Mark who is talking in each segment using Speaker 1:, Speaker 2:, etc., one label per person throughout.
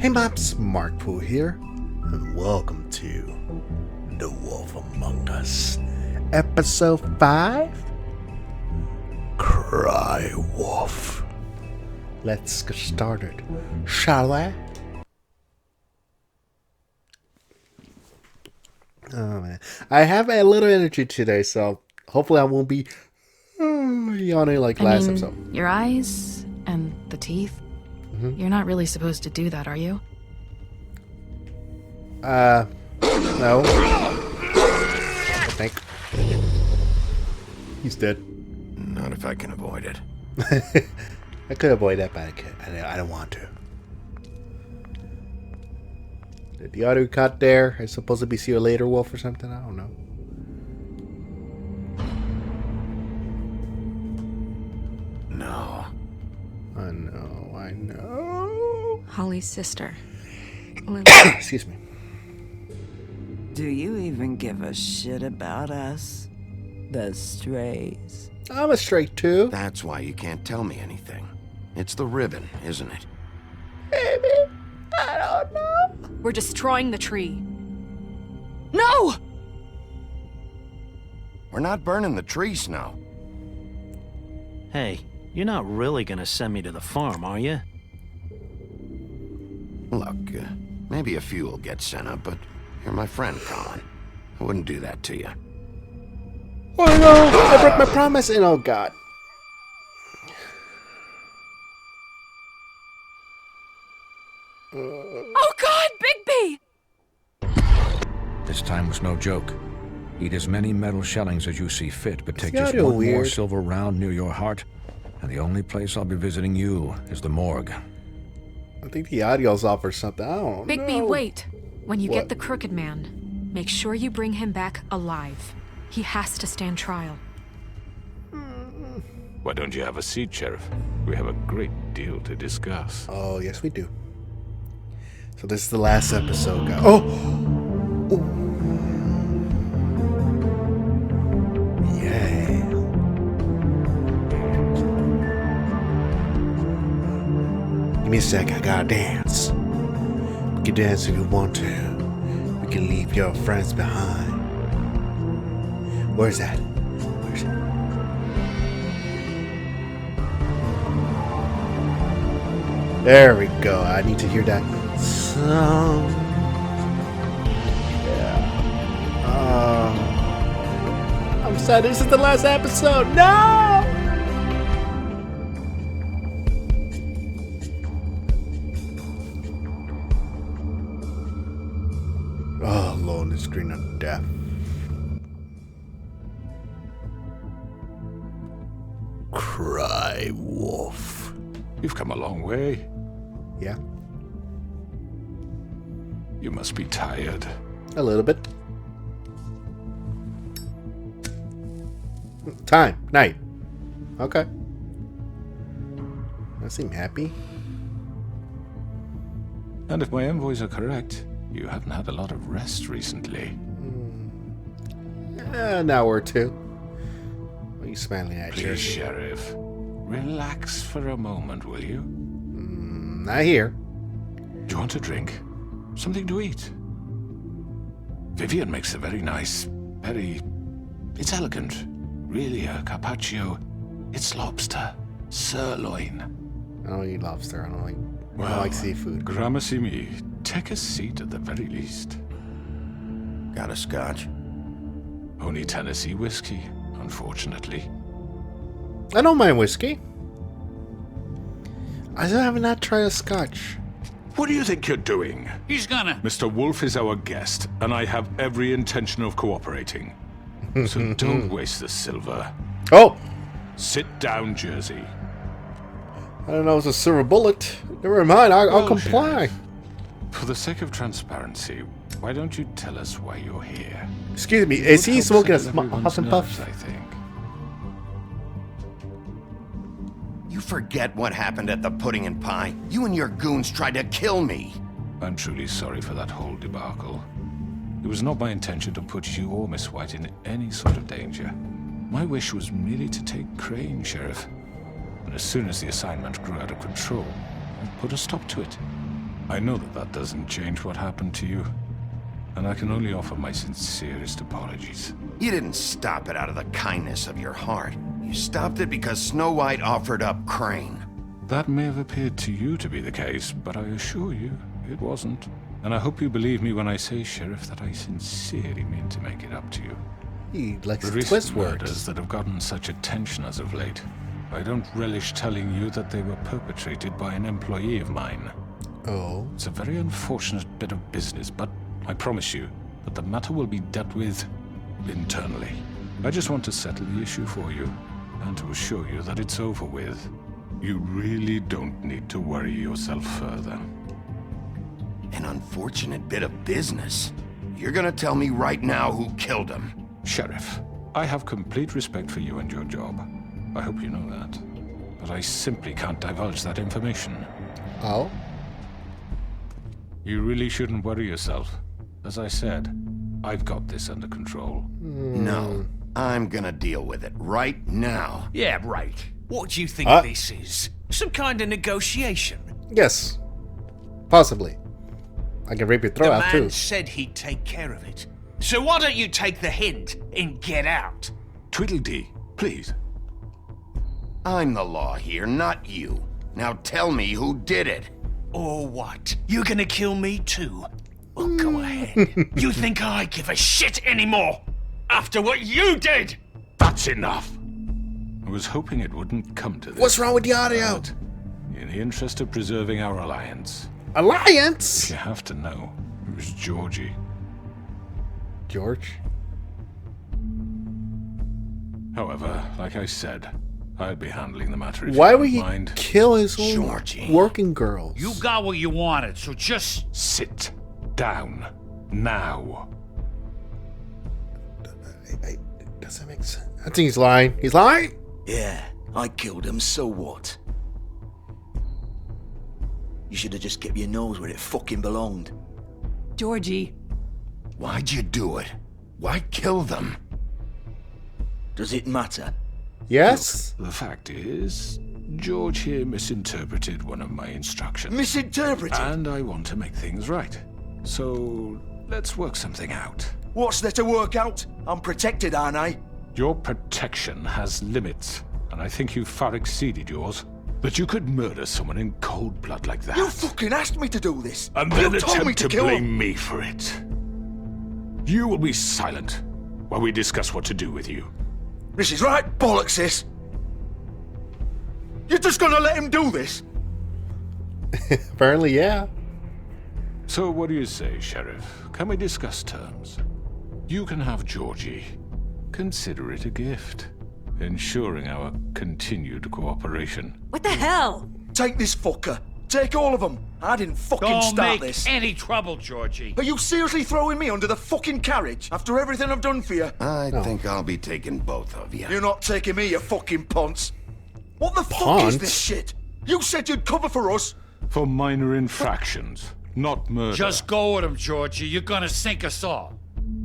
Speaker 1: Hey Mops, Markpool here, and welcome to The Wolf Among Us, Episode 5, Cry Wolf. Let's get started, shall we? Oh man, I have a little energy today, so hopefully I won't be yawning like last episode.
Speaker 2: Your eyes and the teeth. You're not really supposed to do that, are you?
Speaker 1: No. I think. He's dead.
Speaker 3: Not if I can avoid it.
Speaker 1: I could avoid that, but I don't want to. Did the audio cut there? It's supposed to be see you later, Wolf, or something? I don't know.
Speaker 3: No.
Speaker 1: I know.
Speaker 4: Holly's sister.
Speaker 1: Excuse me.
Speaker 5: Do you even give a shit about us? The strays.
Speaker 1: I'm a straight too.
Speaker 3: That's why you can't tell me anything. It's the ribbon, isn't it?
Speaker 1: Maybe. I don't know.
Speaker 4: We're destroying the tree. No!
Speaker 3: We're not burning the tree, Snow.
Speaker 6: Hey, you're not really gonna send me to the farm, are you?
Speaker 3: Look, maybe a few will get sent up, but you're my friend, Colin. I wouldn't do that to you.
Speaker 1: Oh no! I broke my promise, and oh god.
Speaker 4: Oh God, Bigby!
Speaker 7: This time was no joke. Eat as many metal shellings as you see fit, but take
Speaker 1: the
Speaker 7: just
Speaker 1: audio
Speaker 7: one more
Speaker 1: weird?
Speaker 7: silver round near your heart, and the only place I'll be visiting you is the morgue.
Speaker 1: I think the audio's off or something. I don't know.
Speaker 4: Bigby, wait. When you
Speaker 1: What?
Speaker 4: get the Crooked Man, make sure you bring him back alive. He has to stand trial.
Speaker 8: Why don't you have a seat, Sheriff? We have a great deal to discuss.
Speaker 1: Oh, yes we do. So this is the last episode, guys. Oh! Yay. Give me a sec, I gotta dance. We can dance if you want to. We can leave your friends behind. Where's that? Where's it? There we go. I need to hear that song. Yeah. I'm sad this is the last episode. No! Oh, lonely screen of death. Cry wolf.
Speaker 8: You've come a long way.
Speaker 1: Yeah,
Speaker 8: You must be tired.
Speaker 1: a little bit. Time, night. Okay. I seem happy.
Speaker 8: And if my envoys are correct, you haven't had a lot of rest recently.
Speaker 1: An hour or two. What are you smiling at,
Speaker 8: Please,
Speaker 1: Sheriff?
Speaker 8: Sheriff, relax for a moment, will you?
Speaker 1: Not here.
Speaker 8: Do you want a drink? Something to eat? Vivian makes a very nice, it's elegant. Really, a carpaccio. It's lobster. Sirloin.
Speaker 1: I don't eat lobster. I don't like seafood.
Speaker 8: Gramercy me. Take a seat at the very least.
Speaker 3: Got a scotch?
Speaker 8: Only Tennessee whiskey, unfortunately.
Speaker 1: I don't mind whiskey. I still have not tried a scotch.
Speaker 8: What do you think you're doing?
Speaker 9: He's gonna.
Speaker 8: Mr. Wolf is our guest, and I have every intention of cooperating. So don't waste the silver.
Speaker 1: Oh!
Speaker 8: Sit down, Jersey.
Speaker 1: I don't know if it's a silver bullet. Never mind, I'll
Speaker 8: Well,
Speaker 1: comply.
Speaker 8: Sheriff, for the sake of transparency, why don't you tell us why you're here?
Speaker 1: Excuse me,
Speaker 8: It
Speaker 1: is
Speaker 8: would
Speaker 1: he
Speaker 8: help
Speaker 1: smoking a
Speaker 8: settle everyone's
Speaker 1: huff and
Speaker 8: nerves,
Speaker 1: puff?
Speaker 8: I think.
Speaker 3: You forget what happened at the pudding and pie. You and your goons tried to kill me.
Speaker 8: I'm truly sorry for that whole debacle. It was not my intention to put you or Miss White in any sort of danger. My wish was merely to take Crane, Sheriff. And as soon as the assignment grew out of control, I put a stop to it. I know that that doesn't change what happened to you, and I can only offer my sincerest apologies.
Speaker 3: You didn't stop it out of the kindness of your heart. You stopped it because Snow White offered up Crane.
Speaker 8: That may have appeared to you to be the case, but I assure you, it wasn't. And I hope you believe me when I say, Sheriff, that I sincerely mean to make it up to you.
Speaker 1: He likes
Speaker 8: The
Speaker 1: to
Speaker 8: recent
Speaker 1: twist
Speaker 8: murders
Speaker 1: words.
Speaker 8: that have gotten such attention as of late, I don't relish telling you that they were perpetrated by an employee of mine.
Speaker 1: Oh.
Speaker 8: It's a very unfortunate bit of business, but I promise you that the matter will be dealt with internally. I just want to settle the issue for you, and to assure you that it's over with. You really don't need to worry yourself further.
Speaker 3: An unfortunate bit of business. You're gonna tell me right now who killed him.
Speaker 8: Sheriff, I have complete respect for you and your job. I hope you know that. But I simply can't divulge that information.
Speaker 1: Oh?
Speaker 8: You really shouldn't worry yourself. As I said, I've got this under control.
Speaker 3: No, I'm gonna deal with it right now.
Speaker 9: Yeah, right. What do you think this is? Some kind of negotiation?
Speaker 1: Yes. Possibly. I can rip your throat
Speaker 9: The
Speaker 1: out
Speaker 9: man
Speaker 1: too.
Speaker 9: said he'd take care of it. So why don't you take the hint and get out?
Speaker 8: Tweedledee, please.
Speaker 3: I'm the law here, not you. Now tell me who did it.
Speaker 9: Or what? You're gonna kill me too? Well, go ahead. You think I give a shit anymore? After what you did?
Speaker 8: That's enough. I was hoping it wouldn't come to this.
Speaker 1: What's wrong with the audio?
Speaker 8: But in the interest of preserving our alliance,
Speaker 1: Alliance?
Speaker 8: you have to know, it was Georgie.
Speaker 1: George?
Speaker 8: However, like I said, I'd be handling the matter if
Speaker 1: Why
Speaker 8: you
Speaker 1: would
Speaker 8: don't
Speaker 1: he
Speaker 8: mind.
Speaker 1: kill his own
Speaker 3: Georgie.
Speaker 1: working girls?
Speaker 9: You got what you wanted, so just...
Speaker 8: Sit down. Now.
Speaker 1: Doesn't make sense. I think he's lying. He's lying?
Speaker 10: Yeah, I killed him, so what? You should have just kept your nose where it fucking belonged.
Speaker 5: Georgie,
Speaker 3: Why'd you do it? Why kill them?
Speaker 10: Does it matter?
Speaker 1: Yes?
Speaker 8: The fact is, George here misinterpreted one of my instructions.
Speaker 10: Misinterpreted?
Speaker 8: And I want to make things right. So, let's work something out.
Speaker 10: What's there to work out? I'm protected, aren't I?
Speaker 8: Your protection has limits, and I think you've far exceeded yours. That you could murder someone in cold blood like that.
Speaker 10: You fucking asked me to do this.
Speaker 8: And then
Speaker 10: you told me
Speaker 8: attempt
Speaker 10: to
Speaker 8: to
Speaker 10: kill
Speaker 8: blame
Speaker 10: him.
Speaker 8: me for it. You will be silent while we discuss what to do with you.
Speaker 10: This is right bollocks, this. You're just gonna let him do this?
Speaker 1: Apparently, yeah.
Speaker 8: So what do you say, Sheriff? Can we discuss terms? You can have Georgie. Consider it a gift, ensuring our continued cooperation.
Speaker 4: What the hell?
Speaker 10: Take this fucker. Take all of them. I didn't fucking
Speaker 9: Don't
Speaker 10: start
Speaker 9: make
Speaker 10: this.
Speaker 9: any trouble, Georgie.
Speaker 10: Are you seriously throwing me under the fucking carriage after everything I've done for you?
Speaker 3: I think I'll be taking both of you.
Speaker 10: You're not taking me, you fucking ponce. What the fuck is
Speaker 1: Ponce?
Speaker 10: this shit? You said you'd cover for us.
Speaker 8: For minor infractions, not murder.
Speaker 9: Just go with him, Georgie. You're gonna sink us all.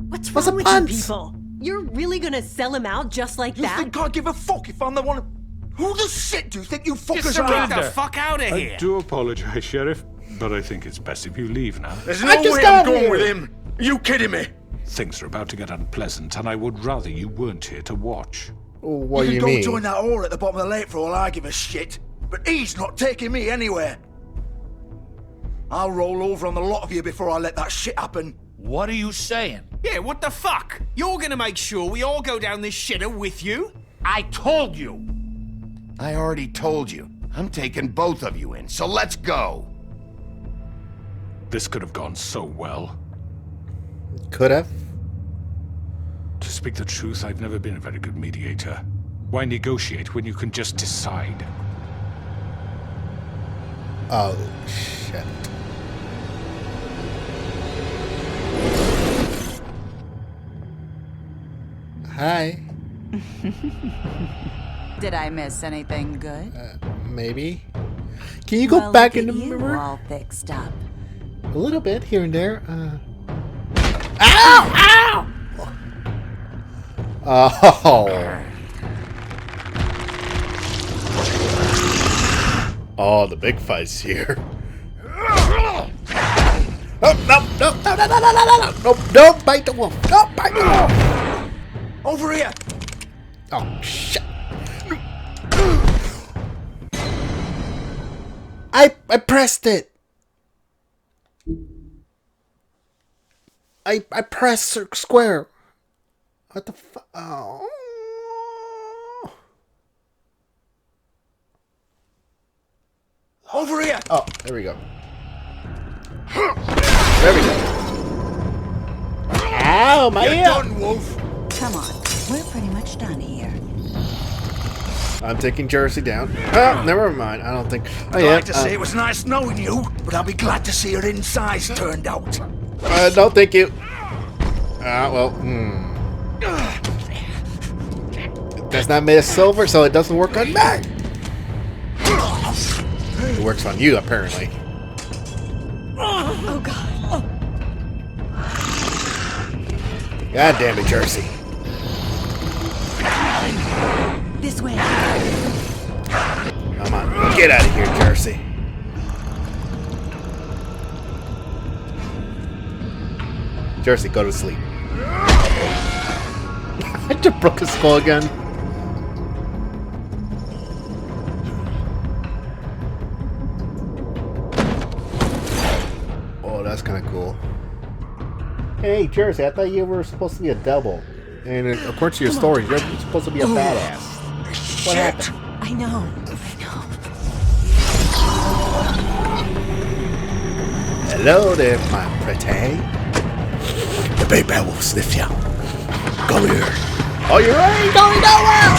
Speaker 11: What's
Speaker 1: What's
Speaker 11: wrong
Speaker 1: a
Speaker 11: with
Speaker 1: punt?
Speaker 11: you people? You're really gonna sell him out just like
Speaker 10: You
Speaker 11: that?
Speaker 10: think I give a fuck if I'm the one? Who the shit do you think you fuckers
Speaker 9: Get
Speaker 10: are?
Speaker 9: the fuck out of
Speaker 8: I
Speaker 9: here.
Speaker 8: do apologize, Sheriff, but I think it's best if you leave now.
Speaker 10: There's
Speaker 1: I
Speaker 10: no
Speaker 1: just
Speaker 10: way
Speaker 1: got
Speaker 10: I'm going
Speaker 1: here.
Speaker 10: with him. Are you kidding me?
Speaker 8: Things are about to get unpleasant, and I would rather you weren't here to watch.
Speaker 1: What do
Speaker 10: you
Speaker 1: you
Speaker 10: can go
Speaker 1: mean?
Speaker 10: join that whore at the bottom of the lake for all I give a shit. But he's not taking me anywhere. I'll roll over on the lot of you before I let that shit happen.
Speaker 9: What are you saying?
Speaker 12: Yeah, what the fuck? You're gonna make sure we all go down this shitter with you?
Speaker 9: I told you.
Speaker 3: I already told you. I'm taking both of you in, so let's go.
Speaker 8: This could have gone so well.
Speaker 1: Could have.
Speaker 8: To speak the truth, I've never been a very good mediator. Why negotiate when you can just decide?
Speaker 1: Oh, shit. Hi.
Speaker 13: Did I miss anything good?
Speaker 1: Maybe. Can you go
Speaker 13: Well,
Speaker 1: back
Speaker 13: look
Speaker 1: in
Speaker 13: at
Speaker 1: the
Speaker 13: you,
Speaker 1: mirror?
Speaker 13: all fixed up.
Speaker 1: A little bit here and there. Ow! Ow! Oh. Oh, the big fight's here. Oh, no, no, no, no, no, no, no, no, no, don't bite the wolf. Don't bite the wolf.
Speaker 10: Over here.
Speaker 1: Oh, shit. I pressed it. I pressed square. What the fuck? Oh.
Speaker 10: Over here.
Speaker 1: Oh, there we go. There we go. Ow, my
Speaker 10: You're
Speaker 1: ear.
Speaker 10: done, Wolf.
Speaker 13: Come on, we're pretty much done here.
Speaker 1: I'm taking Jersey down. Oh, never mind. I don't think. Oh,
Speaker 10: I'd
Speaker 1: yeah.
Speaker 10: like to say it was nice knowing you, but I'll be glad to see your insides turned out.
Speaker 1: No, thank you. Well, That's not made of silver, so it doesn't work on me. It works on you, apparently.
Speaker 11: Oh, God.
Speaker 1: God damn it, Jersey.
Speaker 11: This way.
Speaker 1: Come on, get out of here, Jersey. Jersey, go to sleep. I just broke his skull again. Oh, that's kind of cool. Hey, Jersey, I thought you were supposed to be a double. And according to your story, you're supposed to be a badass. What happened?
Speaker 11: I know.
Speaker 1: Hello there, my pretty. The big bad will sniff you. Come here. Oh, you're ain't going nowhere!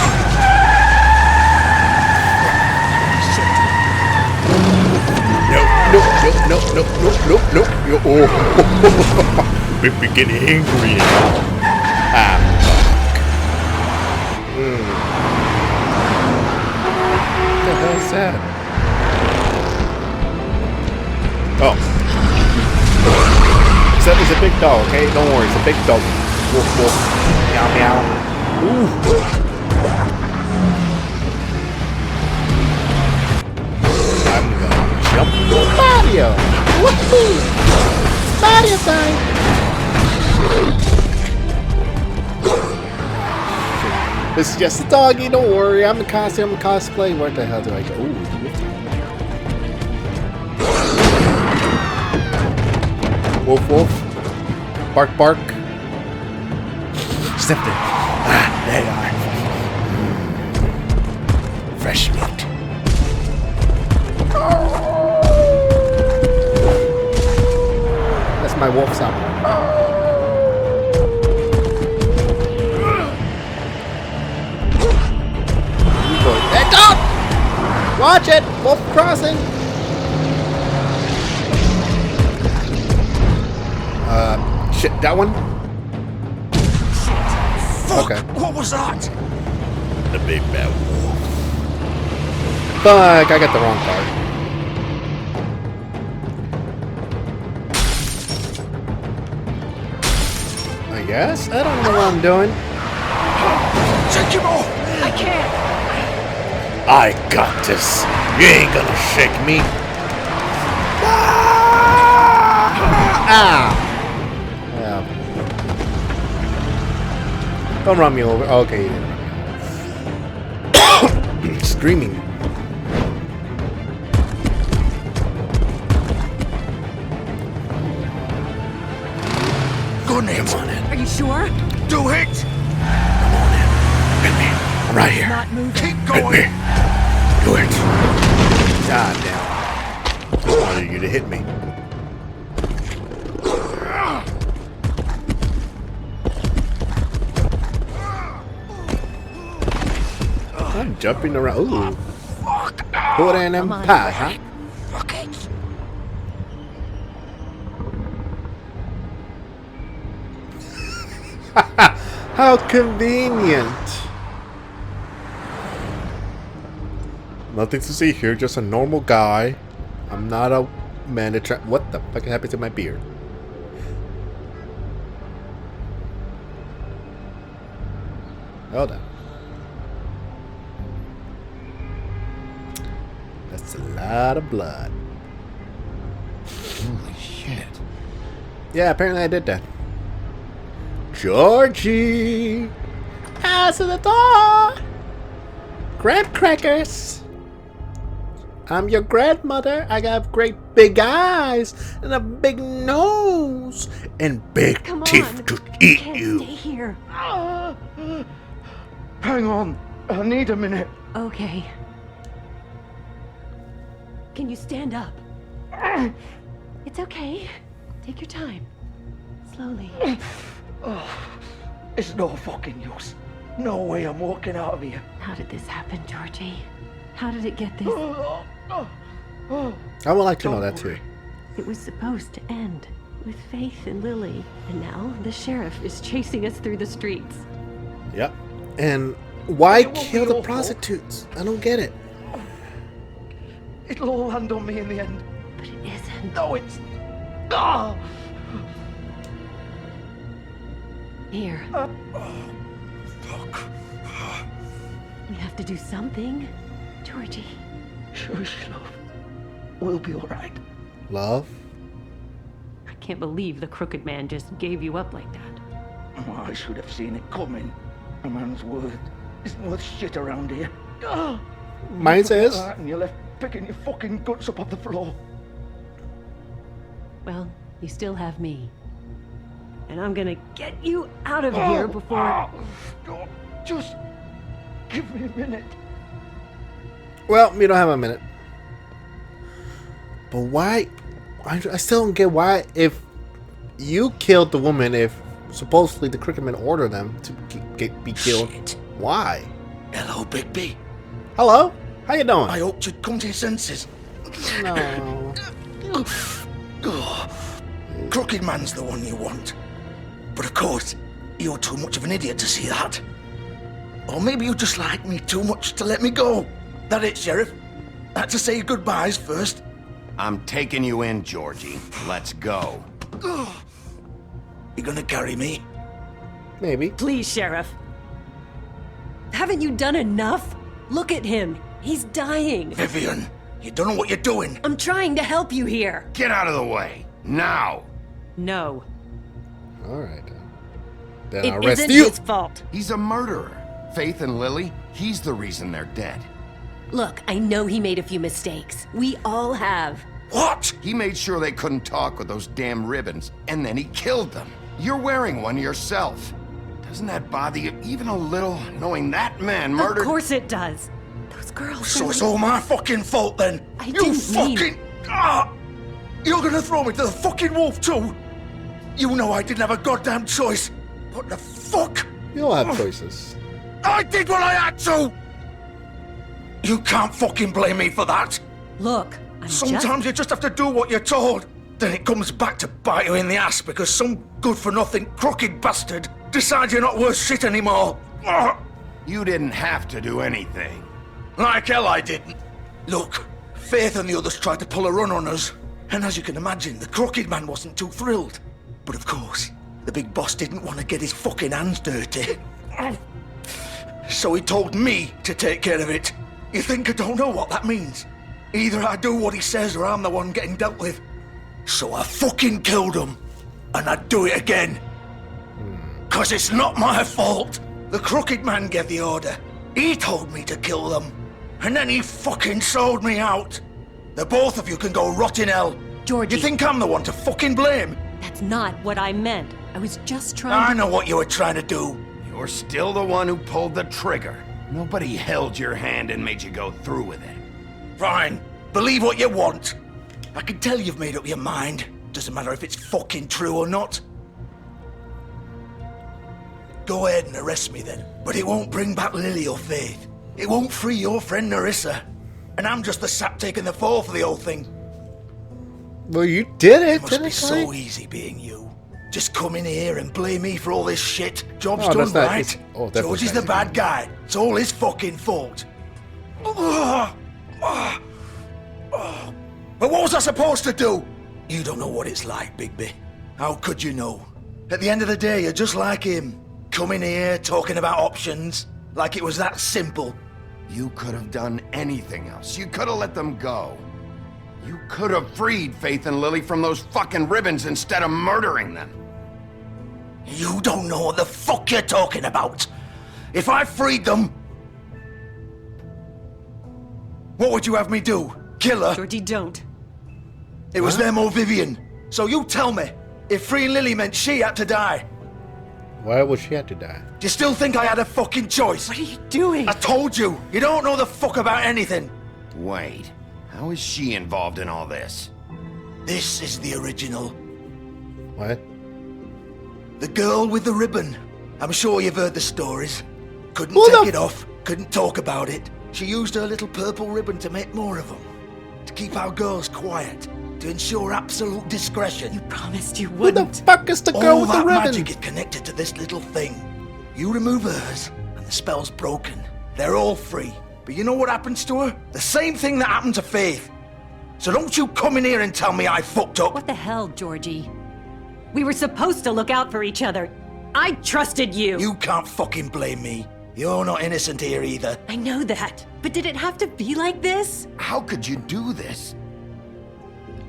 Speaker 1: No. Oh, we're getting angry now. What the hell is that? Oh. It's a big dog, okay? Don't worry, it's a big dog. Woof, woof. Meow, meow. Ooh. I'm gonna jump. Mario! Woohoo! Mario time! It's just a doggy, don't worry. I'm a costume, I'm a cosplay. Where the hell do I go? Ooh, woof, woof. Bark, bark. Sniff it. Ah, there you are. Fresh meat. That's my wolf sound. Hey, dog! Watch it! Wolf crossing! Shit, that one?
Speaker 10: Fuck,
Speaker 1: okay.
Speaker 10: What was that?
Speaker 1: The big bad wolf. Fuck, I got the wrong card. I guess? I don't know what I'm doing.
Speaker 10: Take him off!
Speaker 11: I can't.
Speaker 1: I got this. You ain't gonna shake me. Ah! Yeah. Don't run me over. Okay, you didn't. Screaming.
Speaker 10: Go on in.
Speaker 1: Come on in.
Speaker 11: Are you sure?
Speaker 10: Do it!
Speaker 1: Come on in. Hit me. I'm right here.
Speaker 11: Not moving.
Speaker 10: Keep
Speaker 1: Hit
Speaker 10: going!
Speaker 1: me. Do it. God damn. I wanted you to hit me. I'm jumping around. Ooh. Put in them pie, huh?
Speaker 10: Fuck it.
Speaker 1: How convenient. Nothing to see here, just a normal guy. I'm not a man to try. What the fuck happened to my beard? Hold on. That's a lot of blood.
Speaker 3: Holy shit.
Speaker 1: Yeah, apparently I did that. Georgie! Answer the door! Graham crackers! I'm your grandmother. I got great big eyes and a big nose and big teeth to eat you.
Speaker 11: Stay here.
Speaker 10: Hang on. I need a minute.
Speaker 11: Okay. Can you stand up? It's okay. Take your time. Slowly.
Speaker 10: It's no fucking use. No way I'm walking out of here.
Speaker 11: How did this happen, Georgie? How did it get this?
Speaker 1: I would like to know that too.
Speaker 11: It was supposed to end with Faith and Lily, and now the sheriff is chasing us through the streets.
Speaker 1: Yep. And why kill the prostitutes? I don't get it.
Speaker 10: It'll all land on me in the end.
Speaker 11: But it isn't.
Speaker 10: No, it's... Ah!
Speaker 11: Here.
Speaker 10: Fuck.
Speaker 11: We have to do something. Georgie.
Speaker 10: Shush, love. We'll be all right.
Speaker 1: Love?
Speaker 11: I can't believe the crooked man just gave you up like that.
Speaker 10: Oh, I should have seen it coming. A man's word isn't worth shit around here. Ah!
Speaker 1: Mine says.
Speaker 10: And you're left picking your fucking guts up off the floor.
Speaker 11: Well, you still have me. And I'm gonna get you out of here before...
Speaker 10: Just give me a minute.
Speaker 1: Well, we don't have a minute. But why? I still don't get why, if you killed the woman, if supposedly the crooked man ordered them to be killed,
Speaker 10: Shit.
Speaker 1: Why?
Speaker 10: Hello, Bigby.
Speaker 1: Hello? How you doing?
Speaker 10: I hoped you'd come to your senses.
Speaker 1: No.
Speaker 10: Crooked man's the one you want. But of course, you're too much of an idiot to see that. Or maybe you just like me too much to let me go. That it, Sheriff? I had to say goodbyes first.
Speaker 3: I'm taking you in, Georgie. Let's go.
Speaker 10: You gonna carry me?
Speaker 1: Maybe.
Speaker 11: Please, Sheriff. Haven't you done enough? Look at him. He's dying.
Speaker 10: Vivian, you don't know what you're doing.
Speaker 11: I'm trying to help you here.
Speaker 3: Get out of the way. Now.
Speaker 11: No.
Speaker 1: Alright. Then
Speaker 11: It
Speaker 1: I'll arrest
Speaker 11: isn't
Speaker 1: you.
Speaker 11: his fault.
Speaker 3: He's a murderer. Faith and Lily, he's the reason they're dead.
Speaker 11: Look, I know he made a few mistakes. We all have.
Speaker 10: What?
Speaker 3: He made sure they couldn't talk with those damn ribbons, and then he killed them. You're wearing one yourself. Doesn't that bother you even a little, knowing that man murdered...
Speaker 11: Of course it does. Those girls...
Speaker 10: So it's all my fucking fault then?
Speaker 11: I
Speaker 10: You
Speaker 11: didn't
Speaker 10: fucking...
Speaker 11: mean...
Speaker 10: Ah! You're gonna throw me to the fucking wolf too? You know I didn't have a goddamn choice. What the fuck?
Speaker 1: You don't have choices.
Speaker 10: I did what I had to! You can't fucking blame me for that.
Speaker 11: Look,
Speaker 10: Sometimes you just have to do what you're told. Then it comes back to bite you in the ass because some good-for-nothing crooked bastard decides you're not worth shit anymore.
Speaker 3: You didn't have to do anything.
Speaker 10: Like hell I didn't. Look, Faith and the others tried to pull a run on us. And as you can imagine, the crooked man wasn't too thrilled. But of course, the big boss didn't want to get his fucking hands dirty. So he told me to take care of it. You think I don't know what that means? Either I do what he says or I'm the one getting dealt with. So I fucking killed him. And I'd do it again. 'Cause it's not my fault. The crooked man gave the order. He told me to kill them. And then he fucking sold me out. The both of you can go rot in hell.
Speaker 11: Georgie.
Speaker 10: You think I'm the one to fucking blame?
Speaker 11: That's not what I meant. I was just trying
Speaker 10: I
Speaker 11: to...
Speaker 10: know what you were trying to do.
Speaker 3: You're still the one who pulled the trigger. Nobody held your hand and made you go through with it.
Speaker 10: Fine. Believe what you want. I can tell you've made up your mind. Doesn't matter if it's fucking true or not. Go ahead and arrest me then. But it won't bring back Lily or Faith. It won't free your friend Narissa. And I'm just the sap taking the fall for the whole thing.
Speaker 1: Well, you did it.
Speaker 10: It must be so easy being you. Just come in here and blame me for all this shit. Job's
Speaker 1: Oh,
Speaker 10: done
Speaker 1: that's not-
Speaker 10: right.
Speaker 1: it's- oh, that's
Speaker 10: Georgie's
Speaker 1: not
Speaker 10: the bad guy. It's all his fucking fault. But what was I supposed to do? You don't know what it's like, Bigby. How could you know? At the end of the day, you're just like him. Coming here, talking about options. Like it was that simple.
Speaker 3: You could have done anything else. You could have let them go. You could have freed Faith and Lily from those fucking ribbons instead of murdering them.
Speaker 10: You don't know what the fuck you're talking about. If I freed them, what would you have me do? Kill her?
Speaker 11: Georgie, don't.
Speaker 10: It was them or Vivian. So you tell me, if freeing Lily meant she had to die,
Speaker 1: Why would she have to die?
Speaker 10: do you still think I had a fucking choice?
Speaker 11: What are you doing?
Speaker 10: I told you, you don't know the fuck about anything.
Speaker 3: Wait, how is she involved in all this?
Speaker 10: This is the original.
Speaker 1: What?
Speaker 10: The girl with the ribbon. I'm sure you've heard the stories. Couldn't
Speaker 1: Who
Speaker 10: take
Speaker 1: the
Speaker 10: it off, couldn't talk about it. She used her little purple ribbon to make more of them. To keep our girls quiet. To ensure absolute discretion.
Speaker 11: You promised you
Speaker 1: Who
Speaker 11: wouldn't.
Speaker 1: the fuck is the girl
Speaker 10: All
Speaker 1: with the
Speaker 10: that
Speaker 1: ribbon?
Speaker 10: magic is connected to this little thing. You remove hers, and the spell's broken. They're all free. But you know what happens to her? The same thing that happened to Faith. So don't you come in here and tell me I fucked up.
Speaker 11: What the hell, Georgie? We were supposed to look out for each other. I trusted you.
Speaker 10: You can't fucking blame me. You're not innocent here either.
Speaker 11: I know that. But did it have to be like this?
Speaker 3: How could you do this?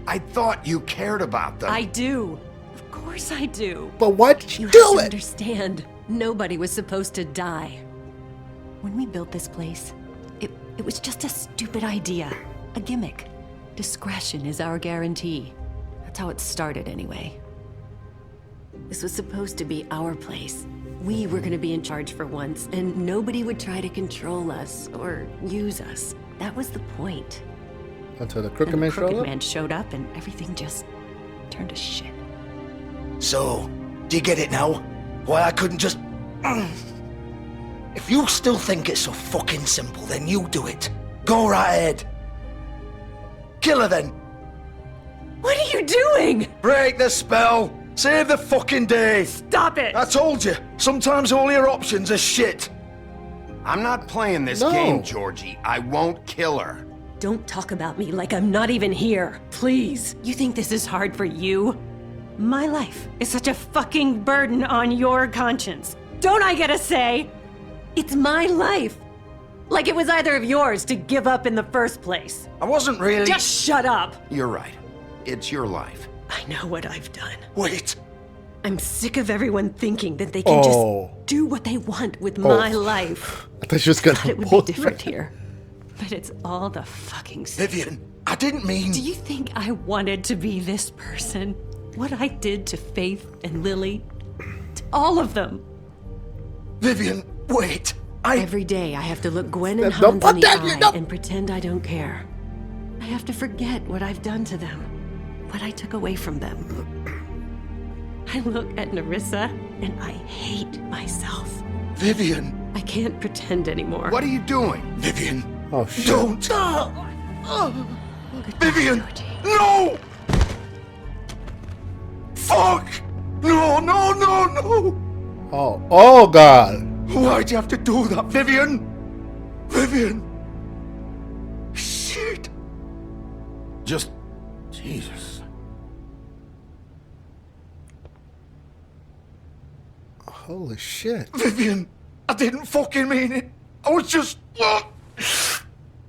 Speaker 3: I thought you cared about them.
Speaker 11: I do. Of course I do.
Speaker 1: But why did you
Speaker 11: You
Speaker 1: do
Speaker 11: have to
Speaker 1: it?
Speaker 11: understand. Nobody was supposed to die. When we built this place, it was just a stupid idea. A gimmick. Discretion is our guarantee. That's how it started anyway. This was supposed to be our place. We were going to be in charge for once, and nobody would try to control us or use us. That was the point.
Speaker 1: Until the Crooked
Speaker 11: And
Speaker 1: Man
Speaker 11: the
Speaker 1: showed
Speaker 11: Crooked
Speaker 1: up?
Speaker 11: Man showed up, and everything just turned to shit.
Speaker 10: So, do you get it now? Why I couldn't just... If you still think it's so fucking simple, then you do it. Go right ahead. Kill her then.
Speaker 11: What are you doing?
Speaker 10: Break the spell. Save the fucking day.
Speaker 11: Stop it.
Speaker 10: I told you, sometimes all your options are shit.
Speaker 3: I'm not playing this
Speaker 1: No.
Speaker 3: game, Georgie. I won't kill her.
Speaker 11: Don't talk about me like I'm not even here. Please. You think this is hard for you? My life is such a fucking burden on your conscience. Don't I get a say? It's my life. Like it was either of yours to give up in the first place.
Speaker 10: I wasn't really...
Speaker 11: Just shut up.
Speaker 3: You're right. It's your life.
Speaker 11: I know what I've done.
Speaker 10: Wait.
Speaker 11: I'm sick of everyone thinking that they can
Speaker 1: Oh.
Speaker 11: just do what they want with my life.
Speaker 1: I thought she was gonna
Speaker 11: Thought it would
Speaker 1: pull
Speaker 11: be different here. But it's all the fucking same.
Speaker 10: Vivian, I didn't mean...
Speaker 11: Do you think I wanted to be this person? What I did to Faith and Lily? To all of them.
Speaker 10: Vivian, wait.
Speaker 11: Every day I have to look Gwen and
Speaker 1: Don't
Speaker 11: Hans in
Speaker 1: put
Speaker 11: the
Speaker 1: that- you
Speaker 11: eye
Speaker 1: don't-
Speaker 11: and pretend I don't care. I have to forget what I've done to them. What I took away from them. I look at Nerissa and I hate myself.
Speaker 10: Vivian.
Speaker 11: I can't pretend anymore.
Speaker 3: What are you doing?
Speaker 10: Vivian.
Speaker 1: Oh, shit.
Speaker 10: Don't. Vivian. No. Fuck. No, no, no, no.
Speaker 1: Oh, God.
Speaker 10: Why'd you have to do that, Vivian? Vivian. Shit.
Speaker 3: Just... Jesus.
Speaker 1: Holy shit.
Speaker 10: Vivian, I didn't fucking mean it. I was just...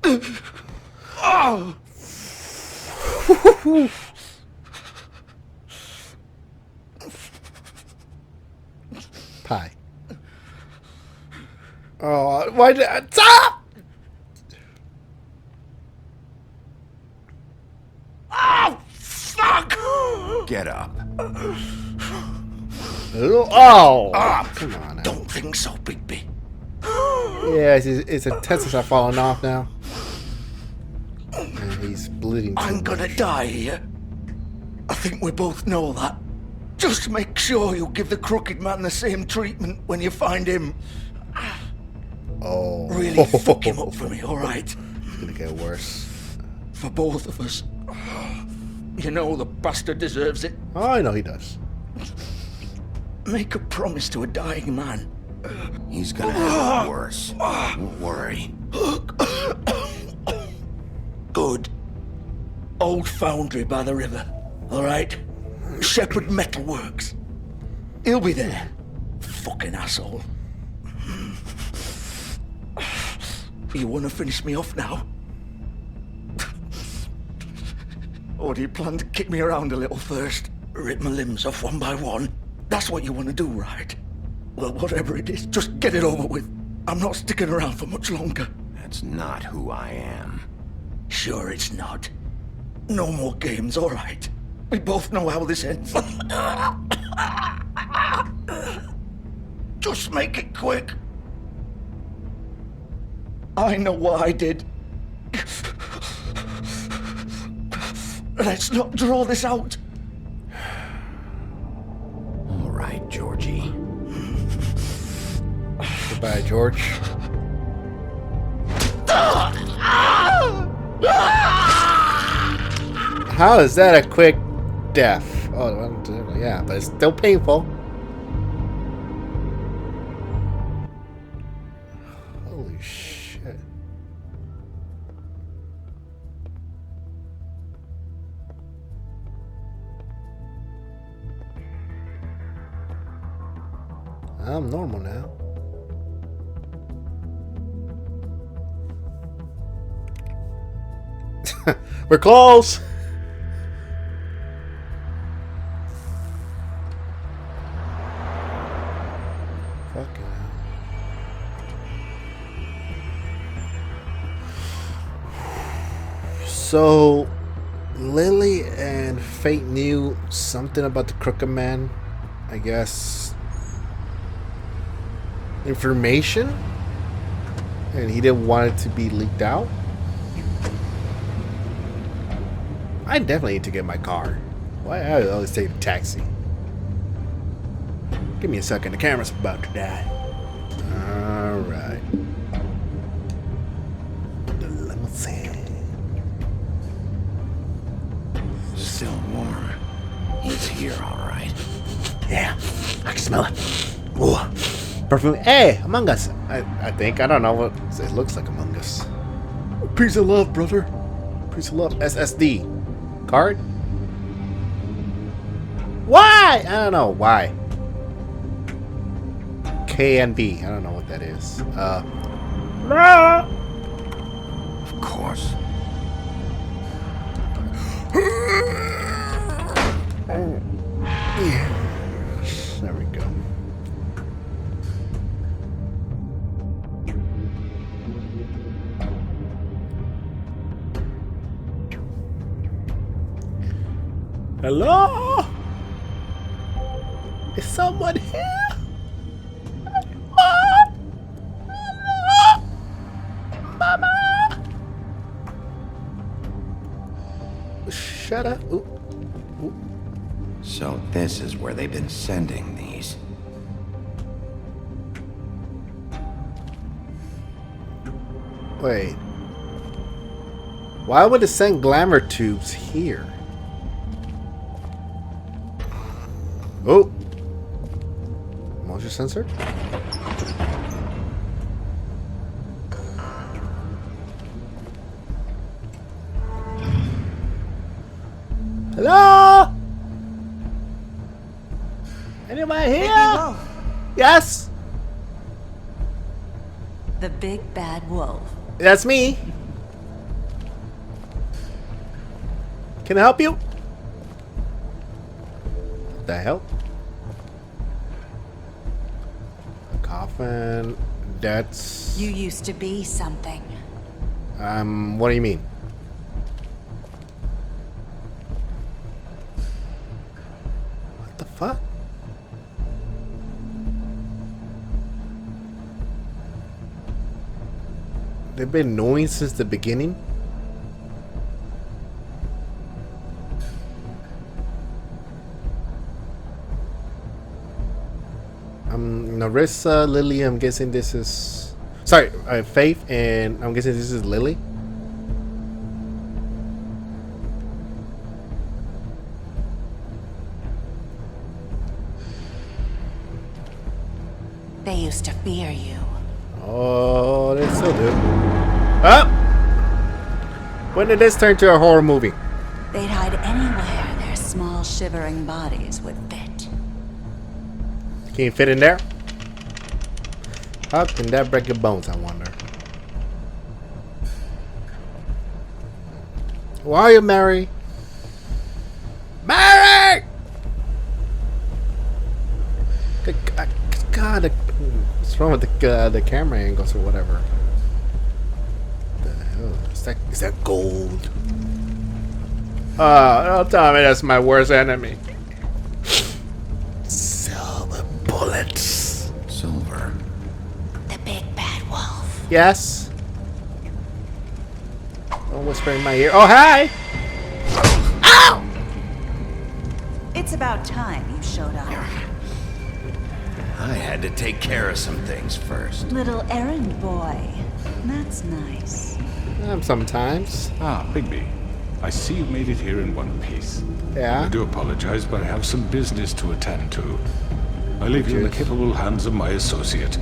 Speaker 10: Oh.
Speaker 1: Pie. Oh, why did I... Stop!
Speaker 10: Oh, fuck!
Speaker 3: Get up.
Speaker 1: Oh!
Speaker 10: Ah,
Speaker 1: Come on now.
Speaker 10: don't think so, Bigby.
Speaker 1: Yeah, his intestines are falling off now. And he's bleeding too
Speaker 10: I'm
Speaker 1: much.
Speaker 10: gonna die here. I think we both know that. Just make sure you give the Crooked Man the same treatment when you find him.
Speaker 1: Oh.
Speaker 10: Really fuck him up for me, alright?
Speaker 1: It's gonna get worse.
Speaker 10: For both of us. You know the bastard deserves it.
Speaker 1: Oh, I know he does.
Speaker 10: Make a promise to a dying man.
Speaker 3: He's gonna have it worse. Don't worry.
Speaker 10: Good. Old foundry by the river, alright? Shepherd Metalworks. He'll be there. Fucking asshole. You wanna finish me off now? Or do you plan to kick me around a little first? Rip my limbs off one by one? That's what you want to do, right? Well, whatever it is, just get it over with. I'm not sticking around for much longer.
Speaker 3: That's not who I am.
Speaker 10: Sure it's not. No more games, all right? We both know how this ends. Just make it quick. I know what I did. Let's not draw this out.
Speaker 3: All right, Georgie.
Speaker 1: Goodbye, George. How is that a quick death? Oh, yeah, but it's still painful. Holy shit. I'm normal now. We're close. Fucking hell. So, Lily and Fate knew something about the Crooked Man, I guess. Information, and he didn't want it to be leaked out. I definitely need to get my car. Why I always take a taxi? Give me a second. The camera's about to die. All right. The limousine.
Speaker 3: Still warm. He's here, all right.
Speaker 1: Yeah, I can smell it. Ooh, perfume. Hey, Among Us. I think. I don't know what it looks like. Among Us. Peace of love, brother. Peace of love. SSD. Card? Why? I don't know. Why? KNB. I don't know what that is.
Speaker 3: Of course.
Speaker 1: Yes. There we go. Hello? Is someone here? Mama? Shut up. Ooh. Ooh.
Speaker 3: So this is where they've been sending these.
Speaker 1: Wait. Why would it send glamour tubes here? Oh. Motion sensor? Hello? Anybody here? Yes?
Speaker 11: The big bad wolf.
Speaker 1: That's me. Can I help you? What the hell? A coffin. That's...
Speaker 13: You used to be something.
Speaker 1: What do you mean? What the fuck? They've been knowing since the beginning? Narissa, Lily, I'm guessing this is... Sorry, Faith, and I'm guessing this is Lily?
Speaker 13: They used to fear you.
Speaker 1: Oh, they still do. Up! When did this turn to a horror movie?
Speaker 13: They'd hide anywhere their small shivering bodies would fit.
Speaker 1: Can you fit in there? How can that break your bones, I wonder? Why are you married? What's wrong with the camera angles or whatever? The hell is that gold? Don't tell me that's my worst enemy. Silver bullets.
Speaker 3: Silver.
Speaker 13: The big bad wolf.
Speaker 1: Yes. Don't whisper in my ear. Oh, hi! Ow!
Speaker 13: It's about time you showed up.
Speaker 3: I had to take care of some things first.
Speaker 13: Little errand boy. That's nice.
Speaker 1: Sometimes.
Speaker 8: Ah, Bigby. I see you made it here in one piece.
Speaker 1: Yeah.
Speaker 8: I do apologize, but I have some business to attend to. I leave you in the capable hands of my associate.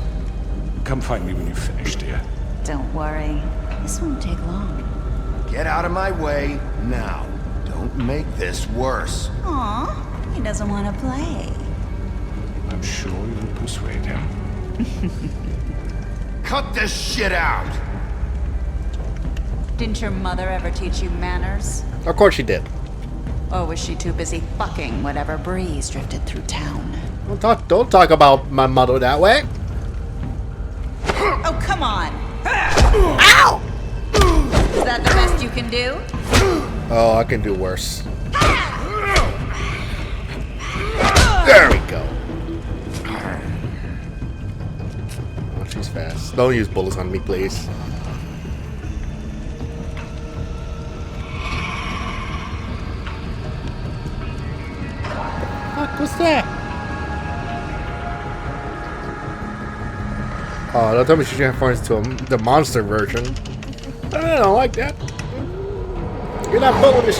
Speaker 8: Come find me when you've finished, dear.
Speaker 13: Don't worry. This won't take long.
Speaker 3: Get out of my way now. Don't make this worse.
Speaker 13: Aw, he doesn't want to play.
Speaker 8: I'm sure you'll persuade him.
Speaker 3: Cut this shit out!
Speaker 13: Didn't your mother ever teach you manners?
Speaker 1: Of course she did.
Speaker 13: Or was she too busy fucking whatever breeze drifted through town?
Speaker 1: Don't talk about my mother that way.
Speaker 13: Oh, come on!
Speaker 1: Ow!
Speaker 13: Is that the best you can do?
Speaker 1: Oh, I can do worse. There we go. Oh, she's fast. Don't use bullets on me, please. What was that? Oh, don't tell me she transforms into the monster version. I don't like that. You're not following this.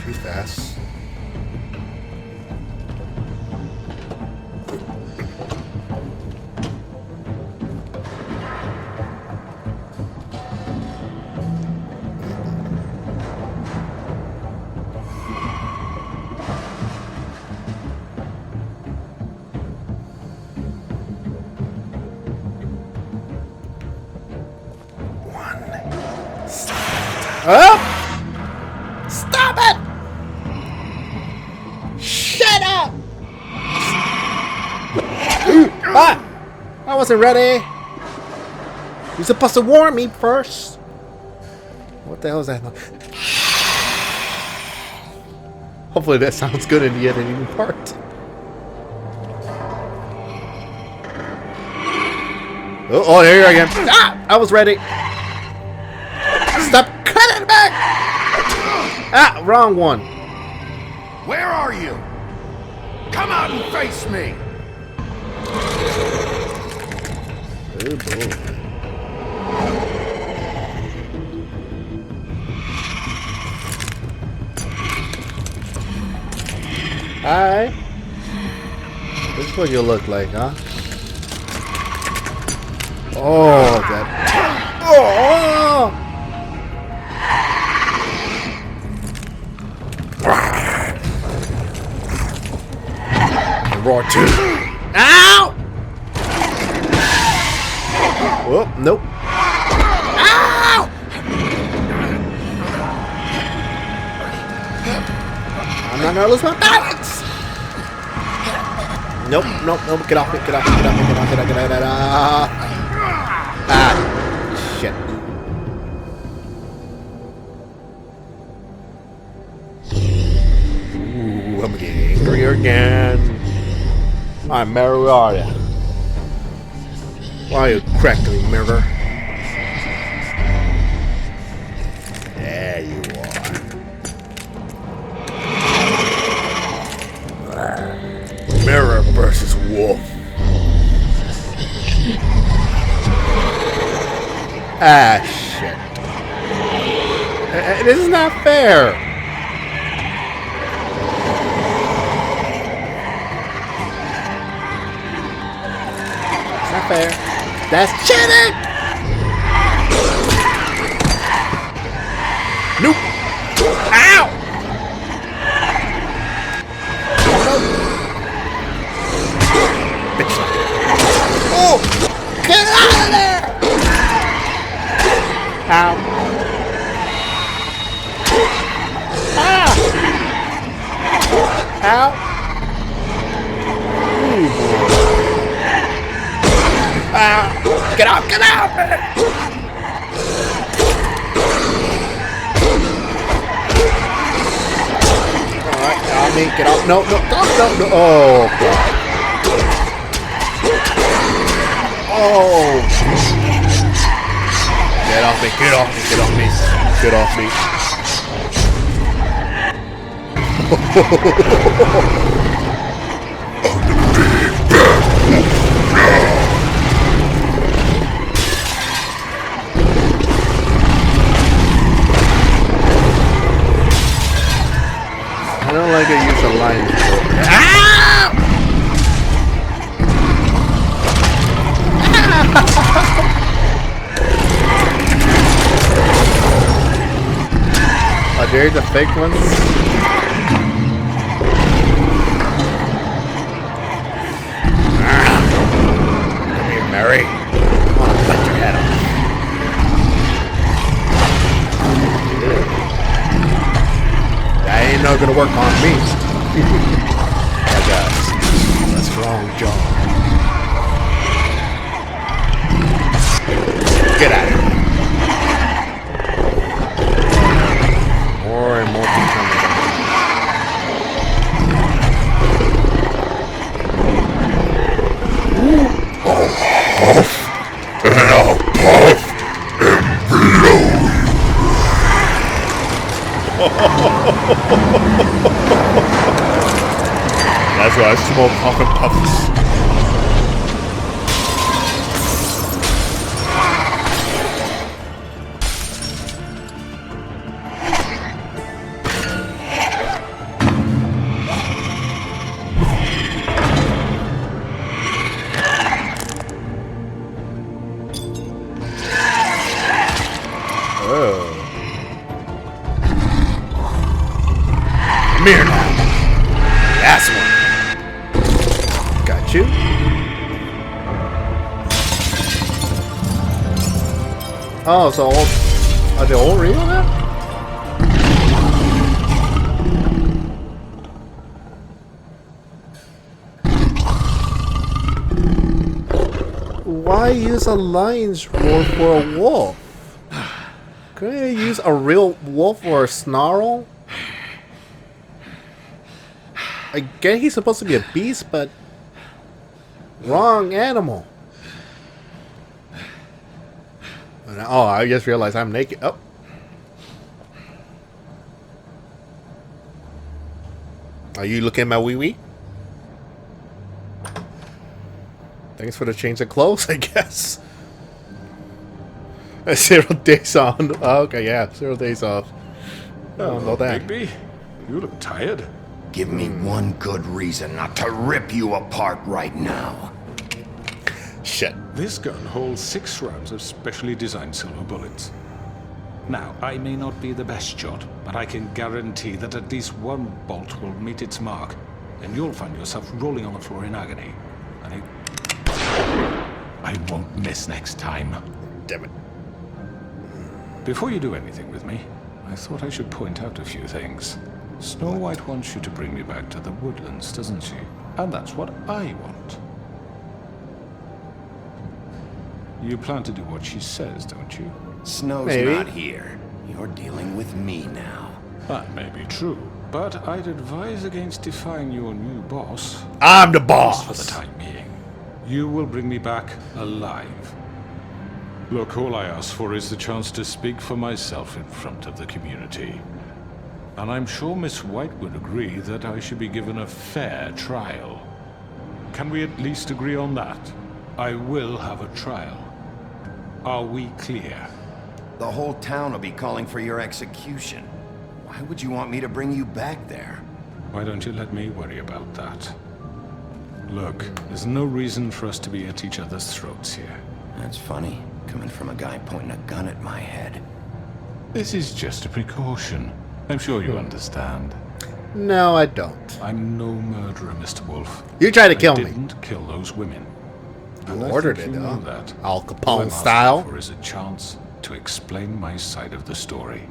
Speaker 1: She's fast. Oh! Stop it! Shut up! Ah! I wasn't ready. You're supposed to warn me first. What the hell is that? Hopefully that sounds good in the editing part. Oh, there you are again. Ah! I was ready. Stop cutting back! Ah, wrong one.
Speaker 3: Where are you? Come out and face me!
Speaker 1: Oh boy. Hi. This is what you look like, huh? Oh, that. Oh! Roar 2. Ow! Oh, nope. Ow! I'm not gonna lose my balance! Nope, nope, nope. Get off it, get off it, get off it, get off it, get off it. Ah, shit. Ooh, I'm getting angry again. I'm Mary, where are you? Why are you crackling, mirror? There you are. Mirror versus wolf. Ah, shit. This is not fair. It's not fair. That's cheating! Nope. Ow! Bitch. Oh! Get out of there! Ow. Ah! Ow! Ooh, boy. Get out! Get out! Alright, got me. Get out. No, no, no, no, no. Oh, God. Oh! Get off me, get off me, get off me, get off me. I don't like to use a line before. Oh, there's the fake one. Come here, Mary. I want to cut your head off. That ain't not gonna work on me. I got a strong jaw. Get out of here. More and more things coming down. That's why I smoke puff and puffs. Come here now. That's one. Got you. Oh, so all, are they all real now? Why use a lion's roar for a wolf? Couldn't you use a real wolf or a snarl? I get he's supposed to be a beast, but wrong animal. Oh, I just realized I'm naked. Oh. Are you looking at my wee-wee? Thanks for the change of clothes, I guess. 0 days on. Oh, okay, yeah, 0 days off. Oh, no that.
Speaker 8: Bigby, you look tired.
Speaker 3: Give me one good reason not to rip you apart right now.
Speaker 1: Shit.
Speaker 8: This gun holds 6 rounds of specially designed silver bullets. Now, I may not be the best shot, but I can guarantee that at least one bolt will meet its mark, and you'll find yourself rolling on the floor in agony. And I won't miss next time.
Speaker 1: Damn it.
Speaker 8: Before you do anything with me, I thought I should point out a few things. Snow White wants you to bring me back to the woodlands, doesn't she? And that's what I want. You plan to do what she says, don't you?
Speaker 3: Snow's
Speaker 1: Maybe.
Speaker 3: not here. You're dealing with me now.
Speaker 8: That may be true, but I'd advise against defying your new boss.
Speaker 1: I'm the boss!
Speaker 8: For the time being. You will bring me back alive. Look, all I ask for is the chance to speak for myself in front of the community. And I'm sure Miss White would agree that I should be given a fair trial. Can we at least agree on that? I will have a trial. Are we clear?
Speaker 3: The whole town will be calling for your execution. Why would you want me to bring you back there?
Speaker 8: Why don't you let me worry about that? Look, there's no reason for us to be at each other's throats here.
Speaker 3: That's funny, coming from a guy pointing a gun at my head.
Speaker 8: This is just a precaution. I'm sure you understand.
Speaker 1: No, I don't.
Speaker 8: I'm no murderer, Mr. Wolf.
Speaker 1: You tried to kill
Speaker 8: I
Speaker 1: me.
Speaker 8: didn't kill those women.
Speaker 1: You
Speaker 8: And I
Speaker 1: ordered
Speaker 8: think
Speaker 1: it,
Speaker 8: you know
Speaker 1: though.
Speaker 8: that.
Speaker 1: Al
Speaker 8: All
Speaker 1: Capone
Speaker 8: I'm asking
Speaker 1: style.
Speaker 8: for is a chance to explain my side of the story.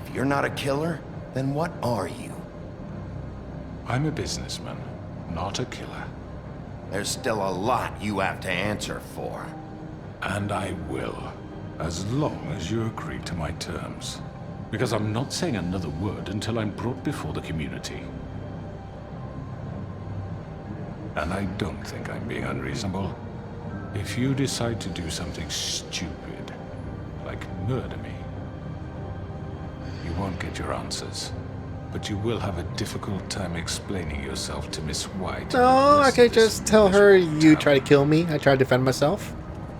Speaker 3: If you're not a killer, then what are you?
Speaker 8: I'm a businessman, not a killer.
Speaker 3: There's still a lot you have to answer for.
Speaker 8: And I will, as long as you agree to my terms. Because I'm not saying another word until I'm brought before the community. And I don't think I'm being unreasonable. If you decide to do something stupid, like murder me, you won't get your answers. But you will have a difficult time explaining yourself to Miss White.
Speaker 1: No, I can't just tell her you try to kill me. I try to defend myself.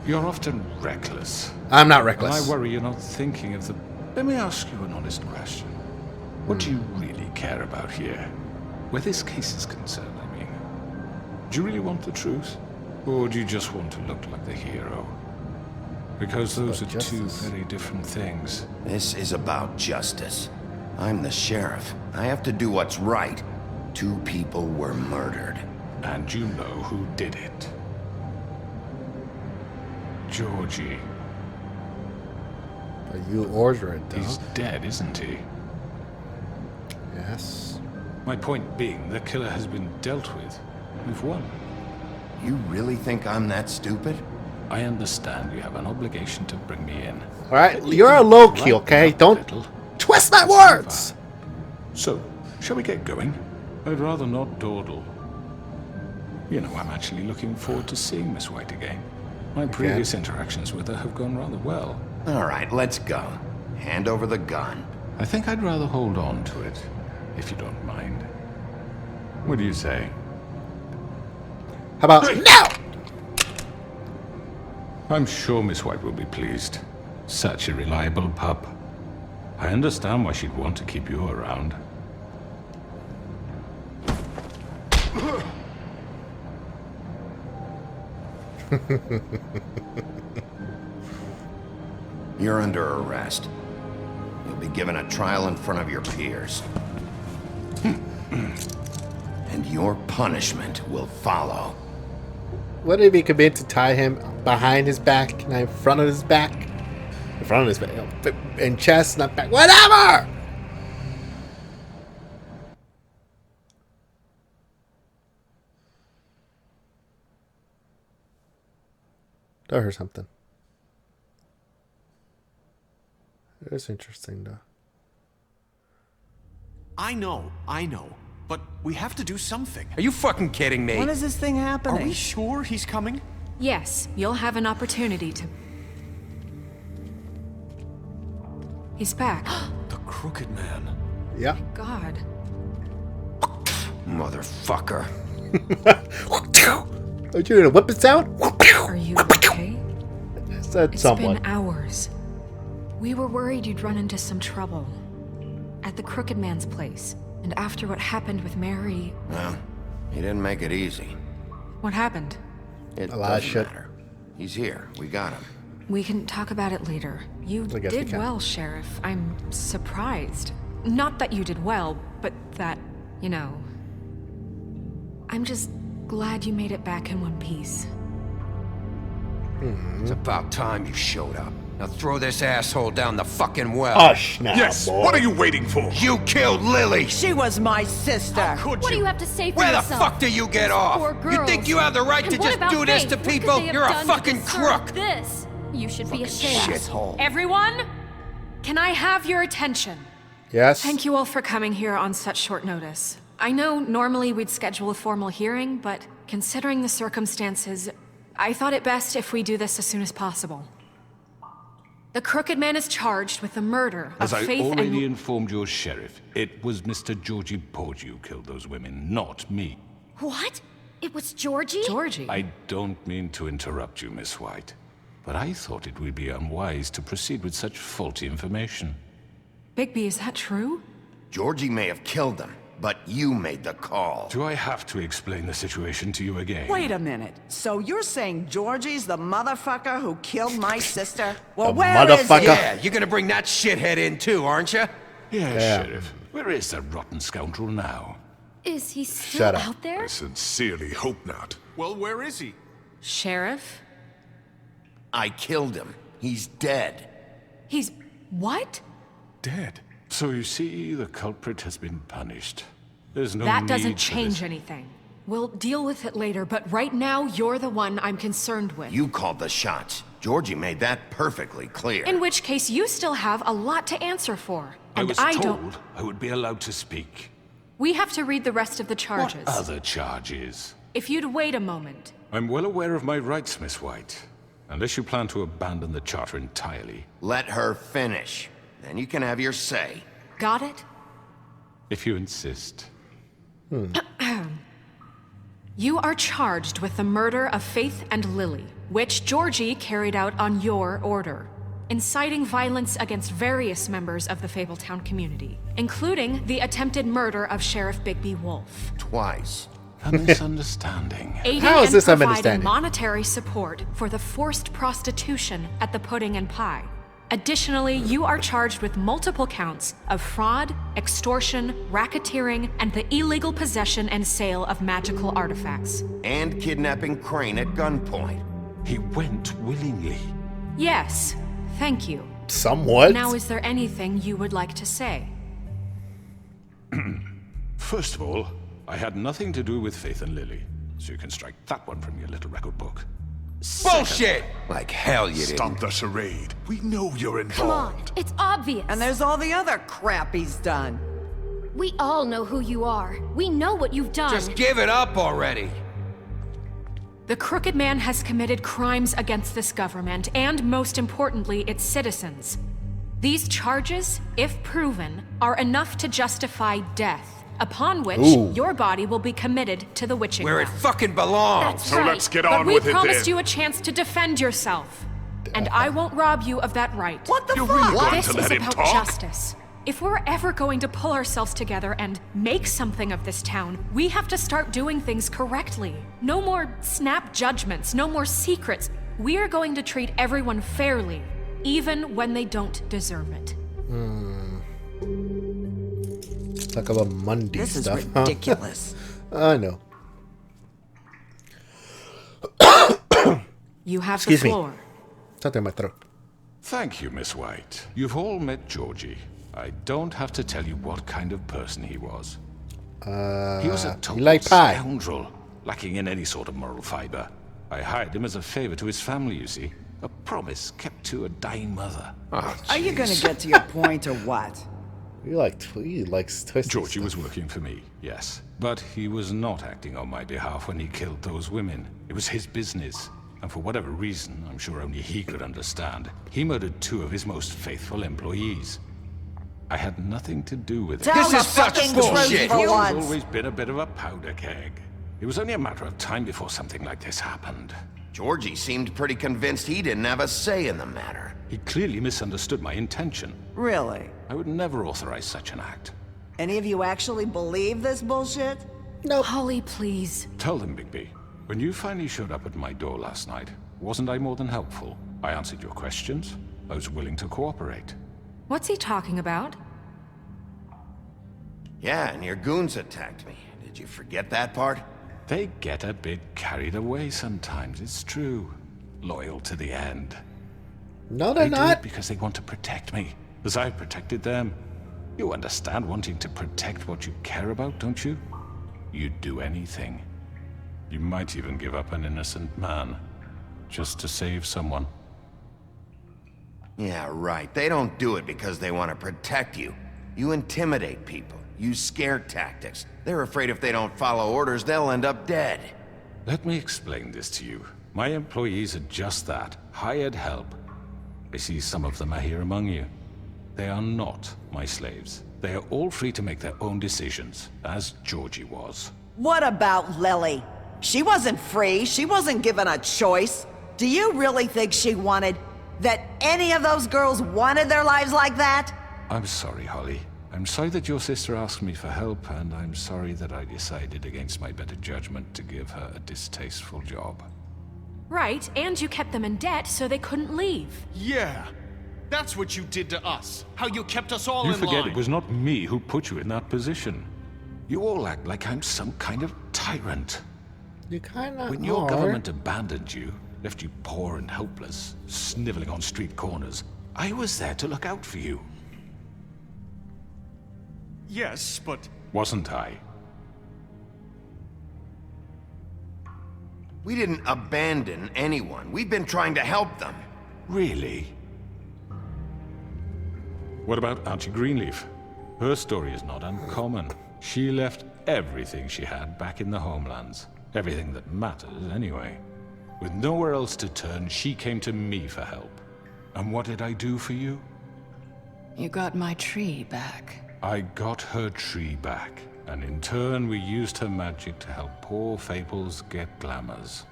Speaker 8: You're often reckless.
Speaker 1: I'm not reckless.
Speaker 8: And I worry you're not thinking of the... Let me ask you an honest question. What do you really care about here? Where this case is concerned, I mean. Do you really want the truth? Or do you just want to look like the hero? Because those are two very different things.
Speaker 3: This is about justice. I'm the sheriff. I have to do what's right. 2 people were murdered.
Speaker 8: And you know who did it. Georgie.
Speaker 1: But you order it, though.
Speaker 8: He's dead, isn't he?
Speaker 1: Yes.
Speaker 8: My point being, the killer has been dealt with. We've won.
Speaker 3: You really think I'm that stupid?
Speaker 8: I understand you have an obligation to bring me in.
Speaker 1: Alright, you're a low-key, okay? Don't twist my words!
Speaker 8: So, shall we get going? I'd rather not dawdle. You know, I'm actually looking forward to seeing Miss White again. My previous interactions with her have gone rather well.
Speaker 3: Alright, let's go. Hand over the gun.
Speaker 8: I think I'd rather hold on to it, if you don't mind. What do you say?
Speaker 1: How about now?
Speaker 8: I'm sure Miss White will be pleased. Such a reliable pup. I understand why she'd want to keep you around.
Speaker 3: You're under arrest. You'll be given a trial in front of your peers. And your punishment will follow.
Speaker 1: What if he commit to tie him behind his back, not in front of his back? In front of his back. In chest, not back. Whatever! I heard something. It is interesting, though.
Speaker 12: I know. But we have to do something.
Speaker 14: Are you fucking kidding me?
Speaker 5: When is this thing happening?
Speaker 12: Are we sure he's coming?
Speaker 4: Yes, you'll have an opportunity to... He's back.
Speaker 12: The Crooked Man.
Speaker 1: Yeah.
Speaker 4: God.
Speaker 3: Motherfucker.
Speaker 1: Are you gonna whip it sound?
Speaker 4: Are you okay?
Speaker 1: Said
Speaker 4: It's
Speaker 1: someone.
Speaker 4: been hours. We were worried you'd run into some trouble. At the Crooked Man's place. And after what happened with Mary...
Speaker 3: Well, he didn't make it easy.
Speaker 4: What happened?
Speaker 3: It
Speaker 1: A lot of
Speaker 3: doesn't
Speaker 1: shit.
Speaker 3: matter. He's here. We got him.
Speaker 4: We can talk about it later. You
Speaker 1: I guess we
Speaker 4: did
Speaker 1: can.
Speaker 4: well, Sheriff. I'm surprised. Not that you did well, but that, you know... I'm just glad you made it back in one piece.
Speaker 14: It's about time you showed up. Now throw this asshole down the fucking well.
Speaker 1: Hush now,
Speaker 8: Yes,
Speaker 1: boy.
Speaker 8: what are you waiting for?
Speaker 3: You killed Lily!
Speaker 5: She was my sister.
Speaker 12: Could
Speaker 15: What do
Speaker 12: you?
Speaker 15: you have to say for
Speaker 14: Where the
Speaker 15: yourself?
Speaker 14: fuck do you get
Speaker 15: These
Speaker 14: off?
Speaker 15: poor
Speaker 14: You think
Speaker 15: girls.
Speaker 14: you have the right
Speaker 15: And
Speaker 14: to
Speaker 15: what
Speaker 14: just
Speaker 15: about
Speaker 14: do this
Speaker 15: Faith?
Speaker 14: to
Speaker 15: What could
Speaker 14: people?
Speaker 15: they have
Speaker 14: You're a
Speaker 15: done to
Speaker 14: fucking
Speaker 15: deserve
Speaker 14: crook.
Speaker 15: This. You should be ashamed.
Speaker 14: Shithole.
Speaker 4: Everyone? Can I have your attention?
Speaker 1: Yes.
Speaker 4: Thank you all for coming here on such short notice. I know normally we'd schedule a formal hearing, but considering the circumstances, I thought it best if we do this as soon as possible. The Crooked Man is charged with the murder
Speaker 8: As
Speaker 4: of
Speaker 8: I
Speaker 4: Faith
Speaker 8: already
Speaker 4: and...
Speaker 8: informed your sheriff, it was Mr. Georgie Porgy who killed those women, not me.
Speaker 15: What? It was Georgie?
Speaker 4: Georgie?
Speaker 8: I don't mean to interrupt you, Miss White, but I thought it would be unwise to proceed with such faulty information.
Speaker 4: Bigby, is that true?
Speaker 3: Georgie may have killed them, but you made the call.
Speaker 8: Do I have to explain the situation to you again?
Speaker 5: Wait a minute. So you're saying Georgie's the motherfucker who killed my sister? Well,
Speaker 1: The
Speaker 5: where is
Speaker 1: motherfucker.
Speaker 5: he?
Speaker 14: Yeah, you're gonna bring that shithead in too, aren't you?
Speaker 8: Yes,
Speaker 1: Yeah.
Speaker 8: Sheriff. Where is that rotten scoundrel now?
Speaker 15: Is he still
Speaker 1: Shut up.
Speaker 15: out there?
Speaker 8: sincerely hope not.
Speaker 12: Well, where is he?
Speaker 4: Sheriff?
Speaker 3: I killed him. He's dead.
Speaker 4: He's... what?
Speaker 8: Dead. So you see, the culprit has been punished. There's no
Speaker 4: That
Speaker 8: need
Speaker 4: doesn't
Speaker 8: for
Speaker 4: change
Speaker 8: this.
Speaker 4: anything. We'll deal with it later, but right now, you're the one I'm concerned with.
Speaker 3: You called the shots. Georgie made that perfectly clear.
Speaker 4: In which case, you still have a lot to answer for.
Speaker 8: I
Speaker 4: And
Speaker 8: was
Speaker 4: I
Speaker 8: told
Speaker 4: don't...
Speaker 8: I would be allowed to speak.
Speaker 4: We have to read the rest of the charges.
Speaker 8: What other charges?
Speaker 4: If you'd wait a moment.
Speaker 8: I'm well aware of my rights, Miss White. Unless you plan to abandon the charter entirely.
Speaker 3: Let her finish. Then you can have your say.
Speaker 4: Got it?
Speaker 8: If you insist.
Speaker 4: You are charged with the murder of Faith and Lily, which Georgie carried out on your order, inciting violence against various members of the Fabletown community, including the attempted murder of Sheriff Bigby Wolf.
Speaker 3: Twice.
Speaker 8: A misunderstanding.
Speaker 4: Aiding
Speaker 1: How is
Speaker 4: and
Speaker 1: this a
Speaker 4: providing
Speaker 1: misunderstanding?
Speaker 4: monetary support for the forced prostitution at the Pudding and Pie. Additionally, you are charged with multiple counts of fraud, extortion, racketeering, and the illegal possession and sale of magical artifacts.
Speaker 3: And kidnapping Crane at gunpoint.
Speaker 8: He went willingly.
Speaker 4: Yes, thank you.
Speaker 1: Somewhat.
Speaker 4: Now, is there anything you would like to say?
Speaker 8: First of all, I had nothing to do with Faith and Lily, so you can strike that one from your little record book.
Speaker 14: Bullshit! Like hell you didn't.
Speaker 16: Stop the charade. We know you're involved.
Speaker 15: Come on, it's obvious.
Speaker 5: And there's all the other crap he's done.
Speaker 15: We all know who you are. We know what you've done.
Speaker 14: Just give it up already.
Speaker 4: The Crooked Man has committed crimes against this government and, most importantly, its citizens. These charges, if proven, are enough to justify death, upon which your body will be committed to the witching
Speaker 14: Where it
Speaker 4: well.
Speaker 14: fucking belongs.
Speaker 15: That's
Speaker 16: So
Speaker 15: right.
Speaker 16: let's get
Speaker 4: But
Speaker 16: on
Speaker 4: we
Speaker 16: with it
Speaker 4: promised
Speaker 16: then.
Speaker 4: you a chance to defend yourself. And I won't rob you of that right.
Speaker 5: What the
Speaker 16: You're
Speaker 5: fuck?
Speaker 16: really going
Speaker 4: This
Speaker 16: to
Speaker 4: is
Speaker 16: let him
Speaker 4: about
Speaker 16: talk?
Speaker 4: justice. If we're ever going to pull ourselves together and make something of this town, we have to start doing things correctly. No more snap judgments, no more secrets. We are going to treat everyone fairly, even when they don't deserve it.
Speaker 1: Talk about Monday
Speaker 5: This is
Speaker 1: stuff. huh?
Speaker 5: ridiculous.
Speaker 1: I know.
Speaker 4: You have
Speaker 1: Excuse
Speaker 4: the
Speaker 1: me.
Speaker 4: floor.
Speaker 1: Something in my throat.
Speaker 8: Thank you, Miss White. You've all met Georgie. I don't have to tell you what kind of person he was. He was a total
Speaker 1: like pie.
Speaker 8: scoundrel, lacking in any sort of moral fiber. I hired him as a favor to his family, you see. A promise kept to a dying mother.
Speaker 5: Are you gonna get to your point or what?
Speaker 1: He likes twisted
Speaker 8: Georgie
Speaker 1: stuff.
Speaker 8: was working for me, yes. But he was not acting on my behalf when he killed those women. It was his business. And for whatever reason, I'm sure only he could understand, he murdered 2 of his most faithful employees. I had nothing to do with it.
Speaker 5: Tell the fucking truth
Speaker 8: He's
Speaker 5: for once.
Speaker 8: always been a bit of a powder keg. It was only a matter of time before something like this happened.
Speaker 3: Georgie seemed pretty convinced he didn't have a say in the matter.
Speaker 8: He clearly misunderstood my intention.
Speaker 5: Really?
Speaker 8: I would never authorize such an act.
Speaker 5: Any of you actually believe this bullshit?
Speaker 1: No.
Speaker 4: Holly, please.
Speaker 8: Tell them, Bigby. When you finally showed up at my door last night, wasn't I more than helpful? I answered your questions. I was willing to cooperate.
Speaker 4: What's he talking about?
Speaker 3: Yeah, and your goons attacked me. Did you forget that part?
Speaker 8: They get a bit carried away sometimes, it's true. Loyal to the end.
Speaker 1: No, they're
Speaker 8: They do
Speaker 1: not.
Speaker 8: it because they want to protect me, as I've protected them. You understand wanting to protect what you care about, don't you? You'd do anything. You might even give up an innocent man, just to save someone.
Speaker 3: Yeah, right. They don't do it because they want to protect you. You intimidate people, use scare tactics. They're afraid if they don't follow orders, they'll end up dead.
Speaker 8: Let me explain this to you. My employees are just that, hired help. I see some of them are here among you. They are not my slaves. They are all free to make their own decisions, as Georgie was.
Speaker 5: What about Lily? She wasn't free. She wasn't given a choice. Do you really think she wanted... that any of those girls wanted their lives like that?
Speaker 8: I'm sorry, Holly. I'm sorry that your sister asked me for help, and I'm sorry that I decided against my better judgment to give her a distasteful job.
Speaker 4: Right, and you kept them in debt so they couldn't leave.
Speaker 9: Yeah. That's what you did to us. How you kept us all
Speaker 8: You
Speaker 9: in
Speaker 8: forget
Speaker 9: line.
Speaker 8: it was not me who put you in that position. You all act like I'm some kind of tyrant.
Speaker 1: You kind of
Speaker 8: When your
Speaker 1: are.
Speaker 8: government abandoned you, left you poor and helpless, sniveling on street corners, I was there to look out for you.
Speaker 9: Yes, but...
Speaker 8: Wasn't I?
Speaker 3: We didn't abandon anyone. We've been trying to help them.
Speaker 8: Really? What about Auntie Greenleaf? Her story is not uncommon. She left everything she had back in the homelands. Everything that matters, anyway. With nowhere else to turn, she came to me for help. And what did I do for you?
Speaker 2: You got my tree back.
Speaker 8: I got her tree back. And in turn, we used her magic to help poor Fables get glamours.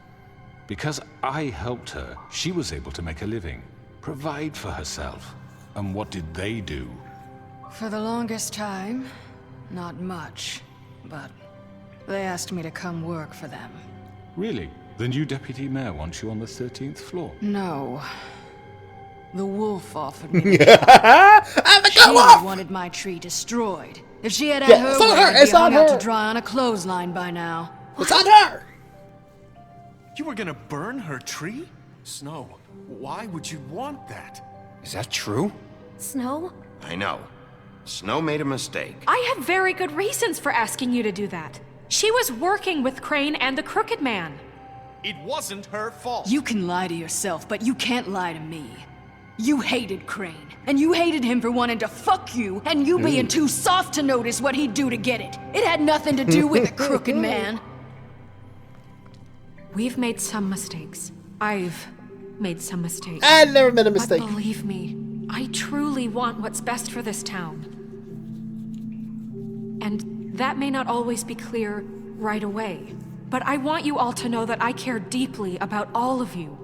Speaker 8: Because I helped her, she was able to make a living, provide for herself. And what did they do?
Speaker 2: For the longest time, not much. But they asked me to come work for them.
Speaker 8: Really? The new deputy mayor wants you on the 13th floor?
Speaker 2: No. The wolf offered me the job. She wanted my tree destroyed. If she had had her way, I'd be hung out to dry on a clothesline by now.
Speaker 1: It's on her!
Speaker 12: You were gonna burn her tree? Snow, why would you want that?
Speaker 14: Is that true?
Speaker 15: Snow?
Speaker 3: I know. Snow made a mistake.
Speaker 4: I have very good reasons for asking you to do that. She was working with Crane and the Crooked Man.
Speaker 12: It wasn't her fault.
Speaker 2: You can lie to yourself, but you can't lie to me. You hated Crane, and you hated him for wanting to fuck you, and you being too soft to notice what he'd do to get it. It had nothing to do with the Crooked Man.
Speaker 4: We've made some mistakes. I've made some mistakes.
Speaker 1: I never made a mistake.
Speaker 4: But believe me, I truly want what's best for this town. And that may not always be clear right away. But I want you all to know that I care deeply about all of you.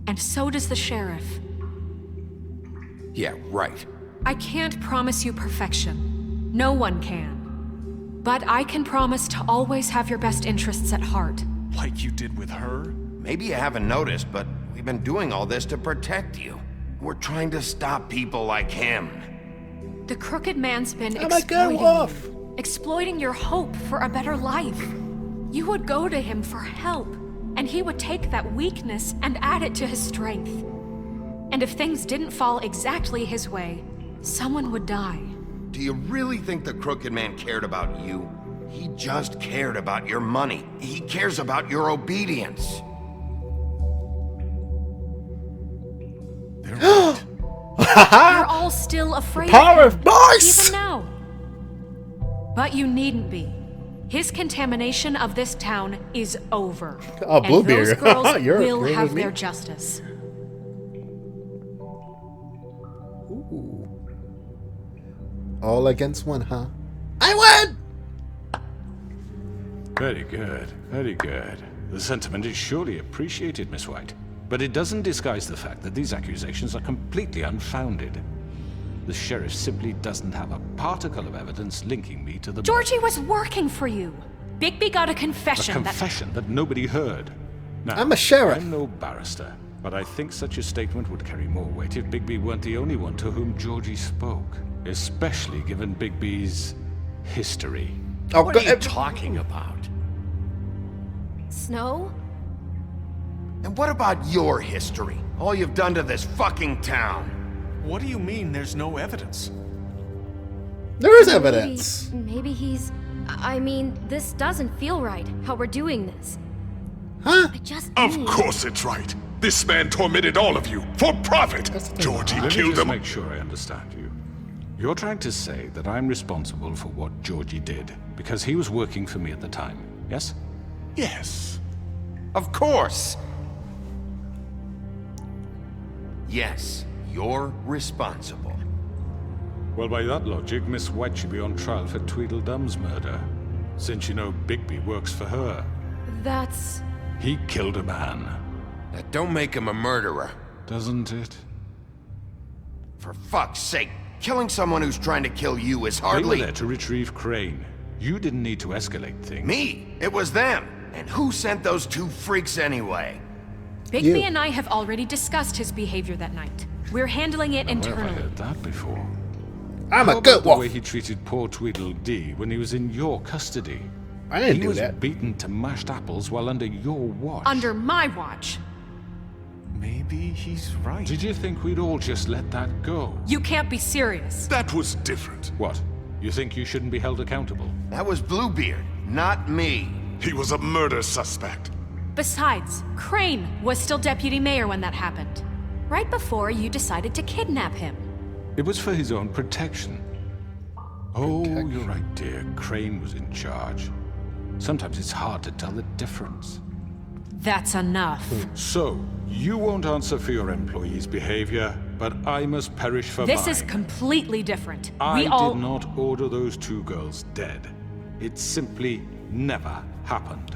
Speaker 4: And so does the sheriff.
Speaker 14: Yeah, right.
Speaker 4: I can't promise you perfection. No one can. But I can promise to always have your best interests at heart.
Speaker 12: Like you did with her?
Speaker 3: Maybe you haven't noticed, but we've been doing all this to protect you. We're trying to stop people like him.
Speaker 4: The Crooked Man's been exploiting your hope for a better life. You would go to him for help, and he would take that weakness and add it to his strength. And if things didn't fall exactly his way, someone would die.
Speaker 3: Do you really think the Crooked Man cared about you? He just cared about your money. He cares about your obedience.
Speaker 4: You're all still afraid
Speaker 1: Power
Speaker 4: of him,
Speaker 1: of Mars!
Speaker 4: even now. But you needn't be. His contamination of this town is over.
Speaker 1: Oh,
Speaker 4: and
Speaker 1: Bluebeard.
Speaker 4: those girls
Speaker 1: You're
Speaker 4: will
Speaker 1: agreeing
Speaker 4: have
Speaker 1: with me?
Speaker 4: their justice.
Speaker 1: Ooh. All against one, huh? I win!
Speaker 8: Very good, very good. The sentiment is surely appreciated, Miss White. But it doesn't disguise the fact that these accusations are completely unfounded. The sheriff simply doesn't have a particle of evidence linking me to the...
Speaker 4: Georgie was working for you. Bigby got a confession.
Speaker 8: A confession that nobody heard. Now,
Speaker 1: I'm a sheriff.
Speaker 8: I'm no barrister, but I think such a statement would carry more weight if Bigby weren't the only one to whom Georgie spoke. Especially given Bigby's history.
Speaker 1: Oh,
Speaker 12: what are you talking about?
Speaker 15: Snow?
Speaker 3: And what about your history? All you've done to this fucking town?
Speaker 12: What do you mean there's no evidence?
Speaker 1: There is evidence.
Speaker 15: Maybe he's... I mean, this doesn't feel right, how we're doing this.
Speaker 1: Huh?
Speaker 15: I just
Speaker 16: Of
Speaker 15: need...
Speaker 16: course it's right. This man tormented all of you for profit. Georgie
Speaker 8: Let me
Speaker 16: killed
Speaker 8: just
Speaker 16: them.
Speaker 8: make sure I understand you. You're trying to say that I'm responsible for what Georgie did because he was working for me at the time, yes?
Speaker 16: Yes.
Speaker 3: Of course. Yes, you're responsible.
Speaker 8: Well, by that logic, Miss White should be on trial for Tweedledum's murder, since you know Bigby works for her.
Speaker 15: That's...
Speaker 8: He killed a man.
Speaker 14: That don't make him a murderer.
Speaker 8: Doesn't it?
Speaker 3: For fuck's sake, killing someone who's trying to kill you is
Speaker 8: They were
Speaker 3: hardly...
Speaker 8: there to retrieve Crane. You didn't need to escalate things.
Speaker 3: Me? It was them. And who sent those two freaks anyway?
Speaker 4: Bigby and I have already discussed his behavior that night. We're handling it
Speaker 8: Where have I
Speaker 4: internally.
Speaker 8: heard that before?
Speaker 1: I'm
Speaker 8: How
Speaker 1: a
Speaker 8: about
Speaker 1: good
Speaker 8: the
Speaker 1: wolf.
Speaker 8: way he treated poor Tweedledee when he was in your custody?
Speaker 1: I didn't
Speaker 8: He
Speaker 1: do
Speaker 8: was
Speaker 1: that.
Speaker 8: beaten to mashed apples while under your watch.
Speaker 4: Under my watch.
Speaker 12: Maybe he's right.
Speaker 8: Did you think we'd all just let that go?
Speaker 4: You can't be serious.
Speaker 16: That was different.
Speaker 8: What? You think you shouldn't be held accountable?
Speaker 3: That was Bluebeard, not me.
Speaker 16: He was a murder suspect.
Speaker 4: Besides, Crane was still deputy mayor when that happened. Right before you decided to kidnap him.
Speaker 8: It was for his own protection. Oh, you're right, dear. Crane was in charge. Sometimes it's hard to tell the difference.
Speaker 4: That's enough.
Speaker 8: So, you won't answer for your employees' behavior, but I must perish for
Speaker 4: This
Speaker 8: mine.
Speaker 4: is completely different.
Speaker 8: I
Speaker 4: We all...
Speaker 8: did not order those 2 girls dead. It simply never happened.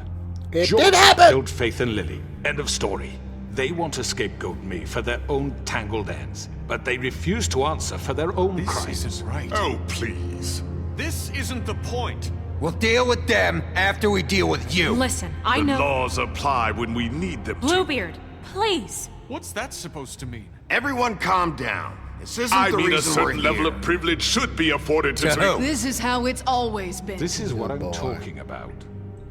Speaker 1: It
Speaker 8: George
Speaker 1: did happen!
Speaker 8: killed Faith and Lily. End of story. They want to scapegoat me for their own tangled ends, but they refuse to answer for their own crimes.
Speaker 12: This isn't right.
Speaker 16: Oh, please.
Speaker 12: This isn't the point.
Speaker 14: We'll deal with them after we deal with you.
Speaker 4: Listen, I
Speaker 16: The
Speaker 4: know...
Speaker 16: laws apply when we need them to.
Speaker 4: Bluebeard, please.
Speaker 12: What's that supposed to mean?
Speaker 3: Everyone calm down. This isn't
Speaker 16: I
Speaker 3: the
Speaker 16: mean, a
Speaker 3: reason we're
Speaker 16: certain level
Speaker 3: here.
Speaker 16: of privilege should be afforded to
Speaker 14: To who?
Speaker 2: This is how it's always been.
Speaker 8: This is what I'm talking about.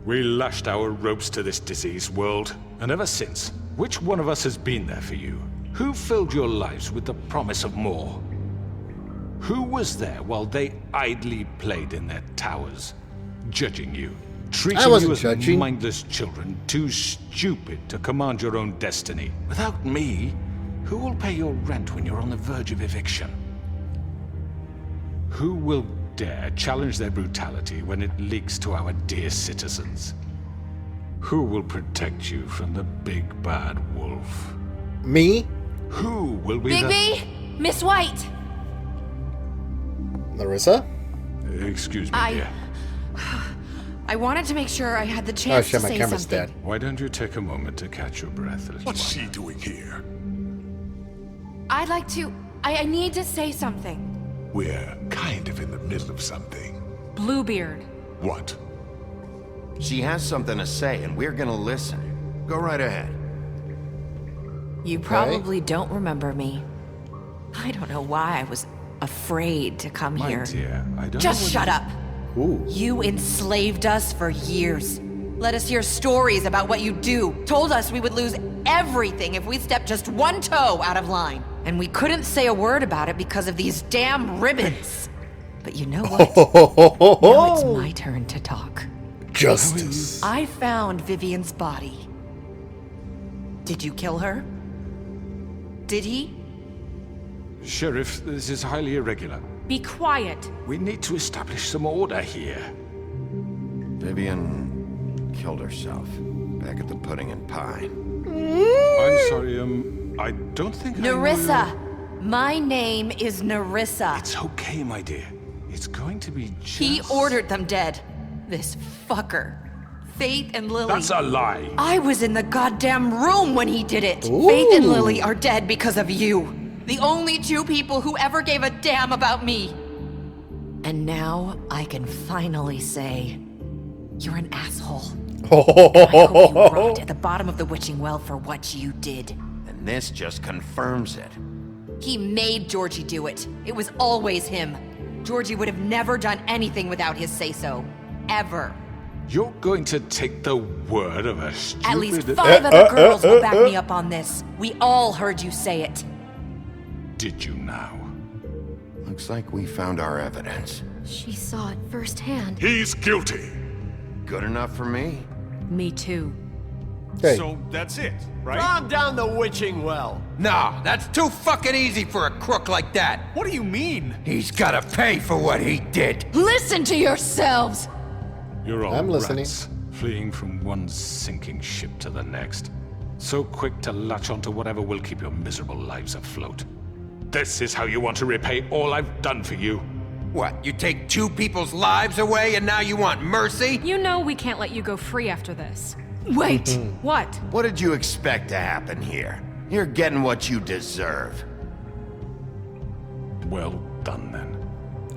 Speaker 8: We lashed our ropes to this diseased world, and ever since, which one of us has been there for you? Who filled your lives with the promise of more? Who was there while they idly played in their towers, judging you, treating you as mindless children, too stupid to command your own destiny? Without me, who will pay your rent when you're on the verge of eviction? Who will dare challenge their brutality when it leaks to our dear citizens? Who will protect you from the big bad wolf?
Speaker 1: Me?
Speaker 8: Who will be the...
Speaker 4: Bigby! Miss White!
Speaker 1: Larissa?
Speaker 8: Excuse me, dear.
Speaker 17: I wanted to make sure I had the
Speaker 1: Oh
Speaker 17: chance
Speaker 1: shit,
Speaker 17: to
Speaker 1: my
Speaker 17: say
Speaker 1: camera's
Speaker 17: something.
Speaker 1: dead.
Speaker 8: Why don't you take a moment to catch your breath, little
Speaker 16: What's
Speaker 8: one?
Speaker 16: she doing here?
Speaker 17: I'd like to... I need to say something.
Speaker 16: We're kind of in the middle of something.
Speaker 4: Bluebeard.
Speaker 16: What?
Speaker 3: She has something to say, and we're gonna listen. Go right ahead.
Speaker 17: You probably don't remember me. I don't know why I was afraid to come
Speaker 8: My
Speaker 17: here.
Speaker 8: dear, I don't
Speaker 17: Just
Speaker 8: know
Speaker 17: shut up.
Speaker 1: Ooh.
Speaker 17: You enslaved us for years. Let us hear stories about what you do. Told us we would lose everything if we stepped just one toe out of line. And we couldn't say a word about it because of these damn ribbons. But you know what? Now it's my turn to talk.
Speaker 1: Justice.
Speaker 17: I found Vivian's body. Did you kill her? Did he?
Speaker 8: Sheriff, this is highly irregular.
Speaker 4: Be quiet.
Speaker 8: We need to establish some order here.
Speaker 3: Vivian killed herself back at the Pudding and Pie.
Speaker 8: I'm sorry, I don't think
Speaker 17: Nerissa! My name is Nerissa.
Speaker 8: It's okay, my dear. It's going to be just...
Speaker 17: He ordered them dead. This fucker. Faith and Lily.
Speaker 8: That's a lie.
Speaker 17: I was in the goddamn room when he did it. Faith and Lily are dead because of you. The only 2 people who ever gave a damn about me. And now I can finally say, you're an asshole. And I hope you rot at the bottom of the witching well for what you did.
Speaker 3: And this just confirms it.
Speaker 17: He made Georgie do it. It was always him. Georgie would have never done anything without his say-so. Ever.
Speaker 8: You're going to take the word of a stupid...
Speaker 17: At least 5 other girls will back me up on this. We all heard you say it.
Speaker 8: Did you now?
Speaker 3: Looks like we found our evidence.
Speaker 15: She saw it firsthand.
Speaker 16: He's guilty.
Speaker 3: Good enough for me.
Speaker 4: Me too.
Speaker 1: Hey.
Speaker 12: So that's it, right?
Speaker 18: Calm down the witching well.
Speaker 14: Nah, that's too fucking easy for a crook like that.
Speaker 12: What do you mean?
Speaker 14: He's gotta pay for what he did.
Speaker 2: Listen to yourselves!
Speaker 8: You're all
Speaker 1: I'm listening.
Speaker 8: rats, fleeing from one sinking ship to the next. So quick to latch onto whatever will keep your miserable lives afloat. This is how you want to repay all I've done for you.
Speaker 14: What, you take 2 people's lives away and now you want mercy?
Speaker 4: You know we can't let you go free after this.
Speaker 2: Wait!
Speaker 4: What?
Speaker 3: What did you expect to happen here? You're getting what you deserve.
Speaker 8: Well done, then.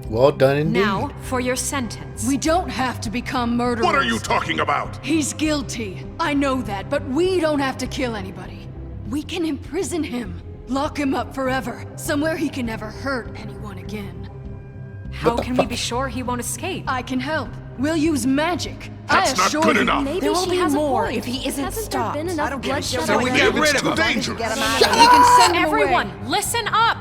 Speaker 1: Well done indeed.
Speaker 4: Now, for your sentence.
Speaker 2: We don't have to become murderers.
Speaker 16: What are you talking about?
Speaker 2: He's guilty. I know that, but we don't have to kill anybody. We can imprison him. Lock him up forever. Somewhere he can never hurt anyone again.
Speaker 4: How can we be sure he won't escape?
Speaker 2: I can help. We'll use magic.
Speaker 16: That's
Speaker 2: I
Speaker 16: not
Speaker 2: assure
Speaker 16: good
Speaker 2: you.
Speaker 16: enough.
Speaker 15: Maybe
Speaker 17: There will
Speaker 15: she
Speaker 17: be
Speaker 15: has
Speaker 17: more
Speaker 15: a point.
Speaker 17: if he isn't
Speaker 15: Hasn't
Speaker 17: stopped.
Speaker 15: there been enough
Speaker 17: I don't give a
Speaker 15: bloodshed
Speaker 17: shit.
Speaker 14: So we
Speaker 15: already?
Speaker 14: get rid
Speaker 16: It's
Speaker 14: of
Speaker 16: too
Speaker 14: him.
Speaker 16: dangerous.
Speaker 2: You can send him
Speaker 4: Everyone,
Speaker 2: away.
Speaker 4: listen up!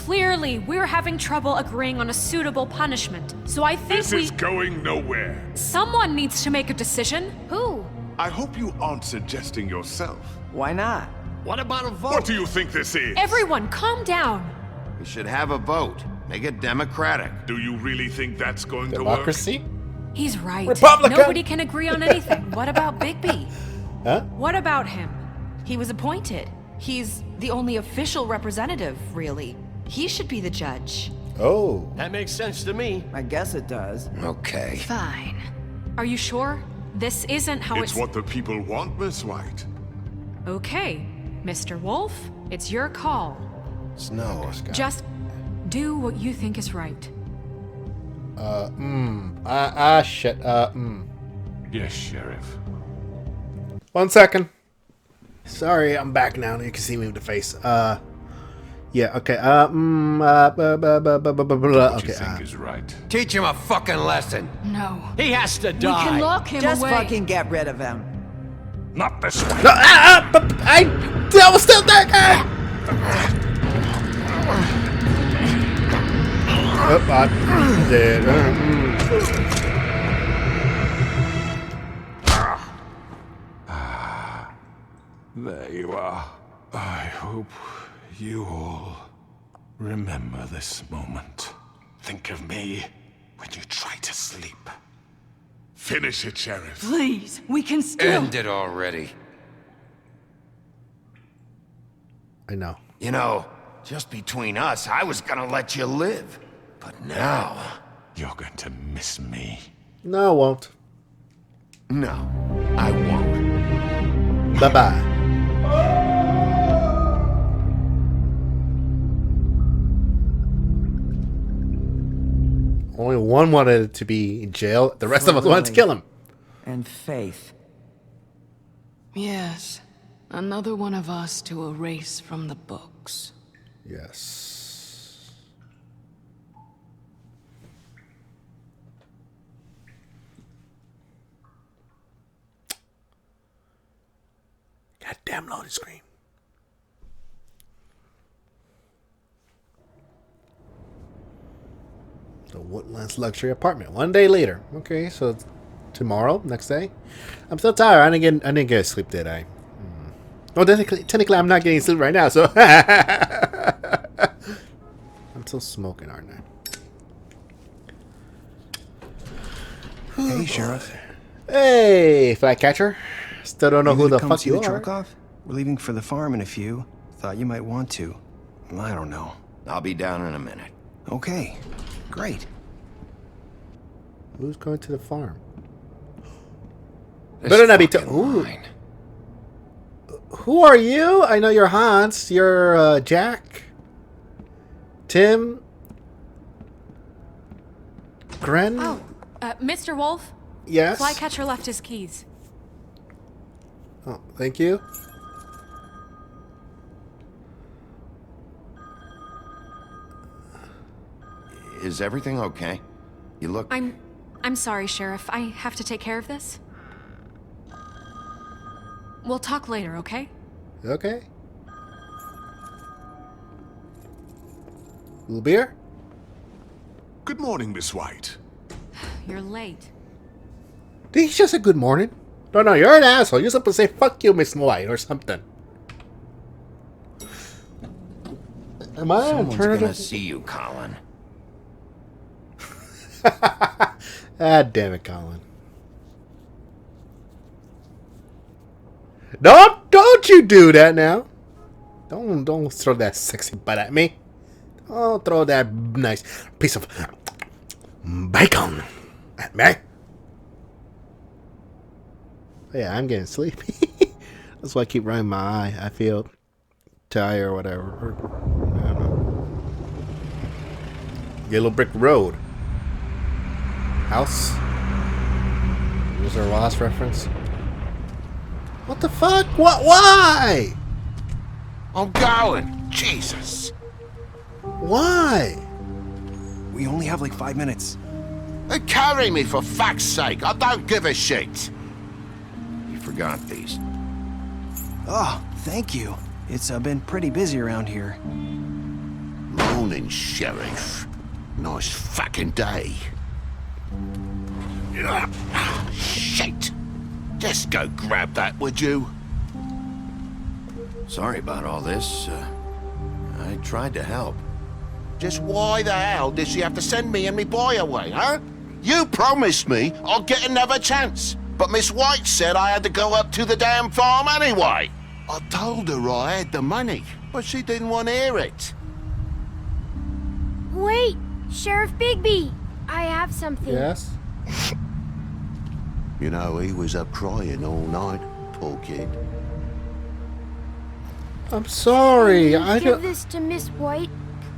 Speaker 4: Clearly, we're having trouble agreeing on a suitable punishment. So I think
Speaker 16: This is going nowhere.
Speaker 4: someone needs to make a decision.
Speaker 15: Who?
Speaker 16: I hope you aren't suggesting yourself.
Speaker 5: Why not?
Speaker 18: What about a vote?
Speaker 16: What do you think this is?
Speaker 4: Everyone, calm down.
Speaker 3: We should have a vote. Make it democratic.
Speaker 16: Do you really think that's going
Speaker 1: Democracy?
Speaker 4: He's right.
Speaker 1: Republican.
Speaker 4: Nobody can agree on anything.
Speaker 17: What about Bigby?
Speaker 1: Huh?
Speaker 4: What about him?
Speaker 17: He was appointed. He's the only official representative, really. He should be the judge.
Speaker 1: Oh.
Speaker 18: That makes sense to me.
Speaker 5: I guess it does.
Speaker 3: Okay.
Speaker 4: Fine. Are you sure? This isn't how
Speaker 16: It's what the people want, Miss White.
Speaker 4: Okay, Mr. Wolf, it's your call.
Speaker 3: Snow.
Speaker 4: Just do what you think is right.
Speaker 1: Shit.
Speaker 8: Yes, Sheriff.
Speaker 1: 1 second. Sorry, I'm back now. You can see me with the face. Yeah, okay.
Speaker 8: What
Speaker 1: Okay.
Speaker 8: you think is right?
Speaker 14: Teach him a fucking lesson.
Speaker 2: No.
Speaker 18: He has to
Speaker 2: We
Speaker 18: die.
Speaker 2: can lock him
Speaker 5: Just
Speaker 2: away.
Speaker 5: fucking get rid of him.
Speaker 8: Not this way.
Speaker 1: No, I was still there. Oh, I'm dead.
Speaker 8: There you are. I hope you all remember this moment. Think of me when you try to sleep.
Speaker 16: Finish it, Sheriff.
Speaker 2: Please, we can still.
Speaker 14: End it already.
Speaker 1: I know.
Speaker 3: You know, just between us, I was gonna let you live. But now...
Speaker 8: You're going to miss me.
Speaker 1: No, I won't.
Speaker 3: No, I won't.
Speaker 1: Bye-bye. Only one wanted to be in jail. The rest of us wanted to kill him.
Speaker 5: And Faith.
Speaker 2: Yes. Another one of us to erase from the books.
Speaker 1: Yes. Goddamn loading screen. The Woodlands luxury apartment. 1 day later. Okay, so it's tomorrow, next day. I'm still tired. I didn't get sleep, did I? Oh, technically, I'm not getting sleep right now, so I'm still smoking, aren't I?
Speaker 19: Hey, Sheriff.
Speaker 1: Hey, Flycatcher. Still don't know who the fuck you are.
Speaker 19: Chokov? We're leaving for the farm in a few. Thought you might want to. I don't know.
Speaker 3: I'll be down in a minute.
Speaker 19: Okay, great.
Speaker 1: Who's going to the farm? Better not be. Ooh. Who are you? I know you're Hans. You're Jack. Tim. Gren.
Speaker 4: Oh, Mr. Wolf?
Speaker 1: Yes?
Speaker 4: Flycatcher left his keys.
Speaker 1: Oh, thank you.
Speaker 3: Is everything okay? You look...
Speaker 4: I'm sorry, Sheriff. I have to take care of this. We'll talk later, okay?
Speaker 1: Okay. Little beer?
Speaker 16: Good morning, Miss White.
Speaker 4: You're late.
Speaker 1: Did he just say good morning? No, you're an asshole. You're supposed to say fuck you, Miss White, or something. Am I
Speaker 3: Someone's gonna see you, Colin.
Speaker 1: Ah, damn it, Colin. Don't you do that now. Don't throw that sexy butt at me. Don't throw that nice piece of bacon at me. Yeah, I'm getting sleepy. That's why I keep running my eye. I feel tired or whatever. I don't know. Yellow Brick Road. House. Was there a Ross reference? What the fuck? What? Why?
Speaker 3: I'm going. Jesus.
Speaker 1: Why?
Speaker 19: We only have like 5 minutes.
Speaker 3: They carry me for fuck's sake. I don't give a shit. You forgot these.
Speaker 19: Oh, thank you. It's been pretty busy around here.
Speaker 20: Morning, Sheriff. Nice fucking day. Shit! Just go grab that, would you?
Speaker 3: Sorry about all this. I tried to help.
Speaker 20: Just why the hell did she have to send me and me boy away, huh? You promised me I'll get another chance, but Miss White said I had to go up to the damn farm anyway. I told her I had the money, but she didn't want to hear it.
Speaker 21: Wait, Sheriff Bigby, I have something.
Speaker 1: Yes?
Speaker 20: You know, he was up crying all night, poor kid.
Speaker 1: I'm sorry. I
Speaker 21: Give
Speaker 1: don't.
Speaker 21: this to Miss White,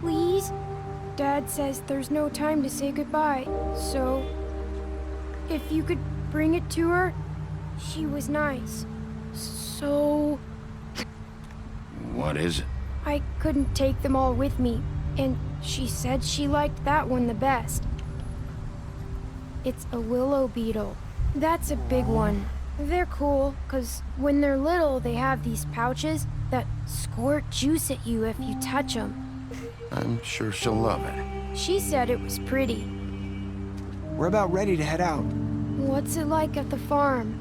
Speaker 21: please. Dad says there's no time to say goodbye, so if you could bring it to her, she was nice. So
Speaker 3: What is it?
Speaker 21: I couldn't take them all with me, and she said she liked that one the best. It's a willow beetle. That's a big one. They're cool, 'cause when they're little, they have these pouches that squirt juice at you if you touch them.
Speaker 3: I'm sure she'll love it.
Speaker 21: She said it was pretty.
Speaker 19: We're about ready to head out.
Speaker 21: What's it like at the farm?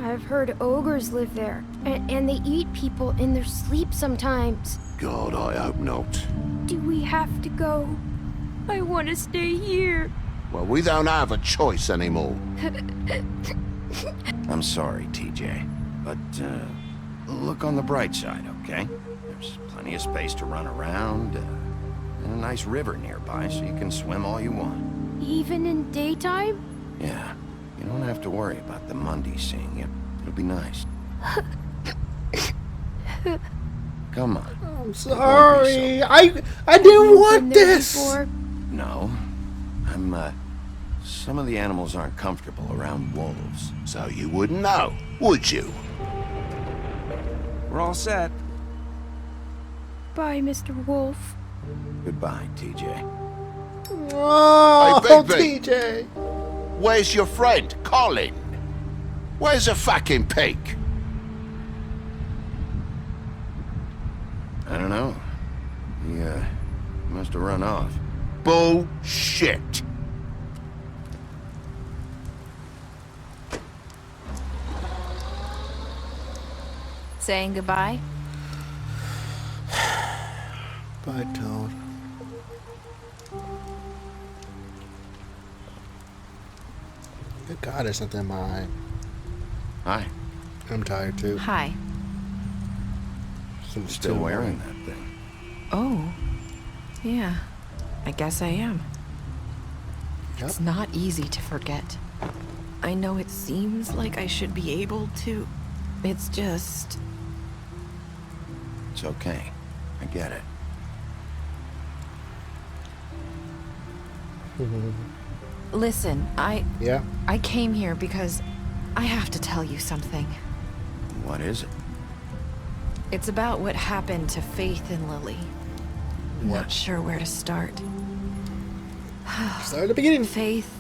Speaker 21: I've heard ogres live there, and they eat people in their sleep sometimes.
Speaker 20: God, I hope not.
Speaker 21: Do we have to go? I want to stay here.
Speaker 20: Well, we don't have a choice anymore.
Speaker 3: I'm sorry, TJ, but look on the bright side, okay? There's plenty of space to run around, and a nice river nearby, so you can swim all you want.
Speaker 21: Even in daytime?
Speaker 3: Yeah, you don't have to worry about the Mundy seeing you. It'll be nice. Come on.
Speaker 1: I'm sorry. I didn't want this.
Speaker 3: No. Some of the animals aren't comfortable around wolves.
Speaker 20: So you wouldn't know, would you?
Speaker 19: We're all set.
Speaker 21: Bye, Mr. Wolf.
Speaker 3: Goodbye, TJ.
Speaker 1: Oh,
Speaker 20: Hey, Bigby.
Speaker 1: TJ.
Speaker 20: Where's your friend, Colin? Where's the fucking pig?
Speaker 3: I don't know. He must have run off.
Speaker 20: Bullshit.
Speaker 4: Saying goodbye?
Speaker 1: Bye, Toad. Good God, there's something in my eye.
Speaker 3: Hi.
Speaker 1: I'm tired too.
Speaker 4: Hi.
Speaker 3: Still wearing that thing.
Speaker 17: Oh. Yeah. I guess I am. It's not easy to forget. I know it seems like I should be able to. It's just...
Speaker 3: It's okay. I get it.
Speaker 17: Listen,
Speaker 1: Yeah?
Speaker 17: I came here because I have to tell you something.
Speaker 3: What is it?
Speaker 17: It's about what happened to Faith and Lily.
Speaker 1: What?
Speaker 17: Not sure where to start.
Speaker 1: Start at the beginning.
Speaker 17: Faith,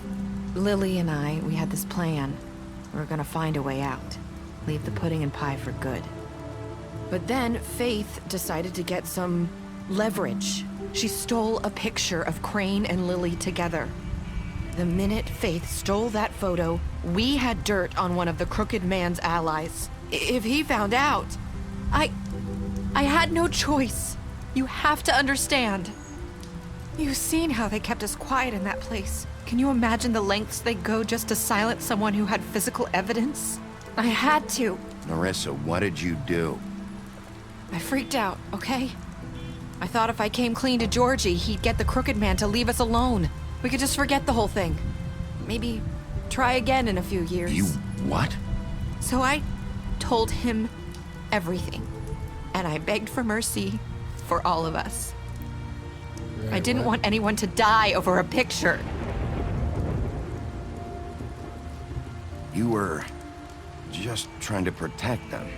Speaker 17: Lily, and I, we had this plan. We were gonna find a way out. Leave the pudding and pie for good. But then Faith decided to get some leverage. She stole a picture of Crane and Lily together. The minute Faith stole that photo, we had dirt on one of the Crooked Man's allies. If he found out, I had no choice. You have to understand. You've seen how they kept us quiet in that place. Can you imagine the lengths they go just to silence someone who had physical evidence? I had to.
Speaker 3: Narissa, what did you do?
Speaker 17: I freaked out, okay? I thought if I came clean to Georgie, he'd get the Crooked Man to leave us alone. We could just forget the whole thing. Maybe try again in a few years.
Speaker 3: You what?
Speaker 17: So I told him everything. And I begged for mercy for all of us. I didn't want anyone to die over a picture.
Speaker 3: You were just trying to protect them.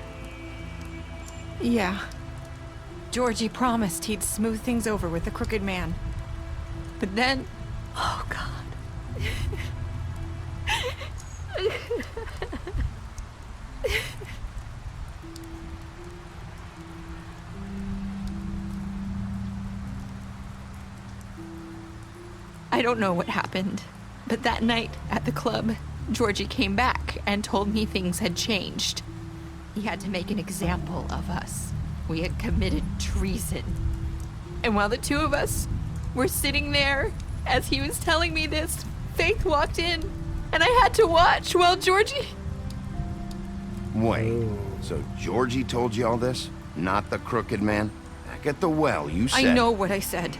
Speaker 17: Yeah. Georgie promised he'd smooth things over with the Crooked Man. But then... Oh, God. I don't know what happened, but that night at the club, Georgie came back and told me things had changed. He had to make an example of us. We had committed treason. And while the two of us were sitting there, as he was telling me this, Faith walked in, and I had to watch while Georgie...
Speaker 3: Wait, so Georgie told you all this? Not the crooked man? Back at the well, you said...
Speaker 17: I know what I said.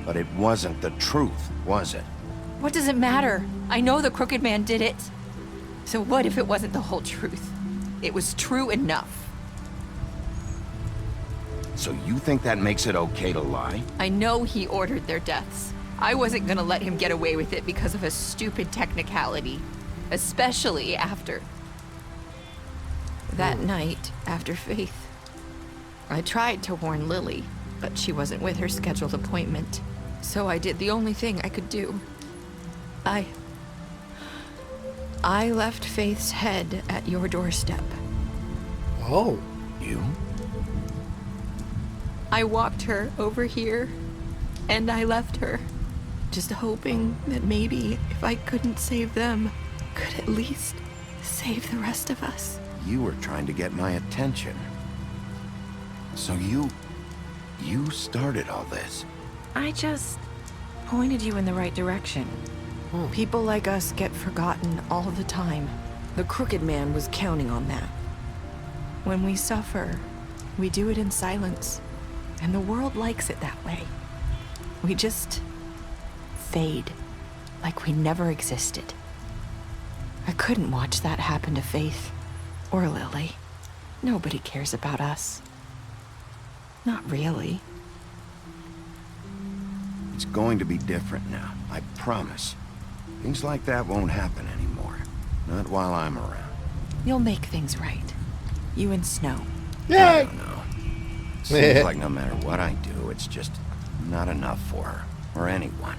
Speaker 3: But it wasn't the truth, was it?
Speaker 17: What does it matter? I know the crooked man did it. So what if it wasn't the whole truth? It was true enough.
Speaker 3: So you think that makes it okay to lie?
Speaker 17: I know he ordered their deaths. I wasn't gonna let him get away with it because of a stupid technicality. Especially after... that night, after Faith. I tried to warn Lily, but she wasn't with her scheduled appointment. So I did the only thing I could do. I left Faith's head at your doorstep.
Speaker 1: Oh.
Speaker 3: You?
Speaker 17: I walked her over here, and I left her, just hoping that maybe if I couldn't save them, could at least save the rest of us.
Speaker 3: You were trying to get my attention. So you started all this.
Speaker 4: I just pointed you in the right direction.
Speaker 17: People like us get forgotten all the time. The crooked man was counting on that. When we suffer, we do it in silence, and the world likes it that way. We just fade, like we never existed. I couldn't watch that happen to Faith, or Lily. Nobody cares about us. Not really.
Speaker 3: It's going to be different now, I promise. Things like that won't happen anymore. Not while I'm around.
Speaker 17: You'll make things right. You and Snow.
Speaker 3: I don't know. Seems like no matter what I do, it's just not enough for her, or anyone.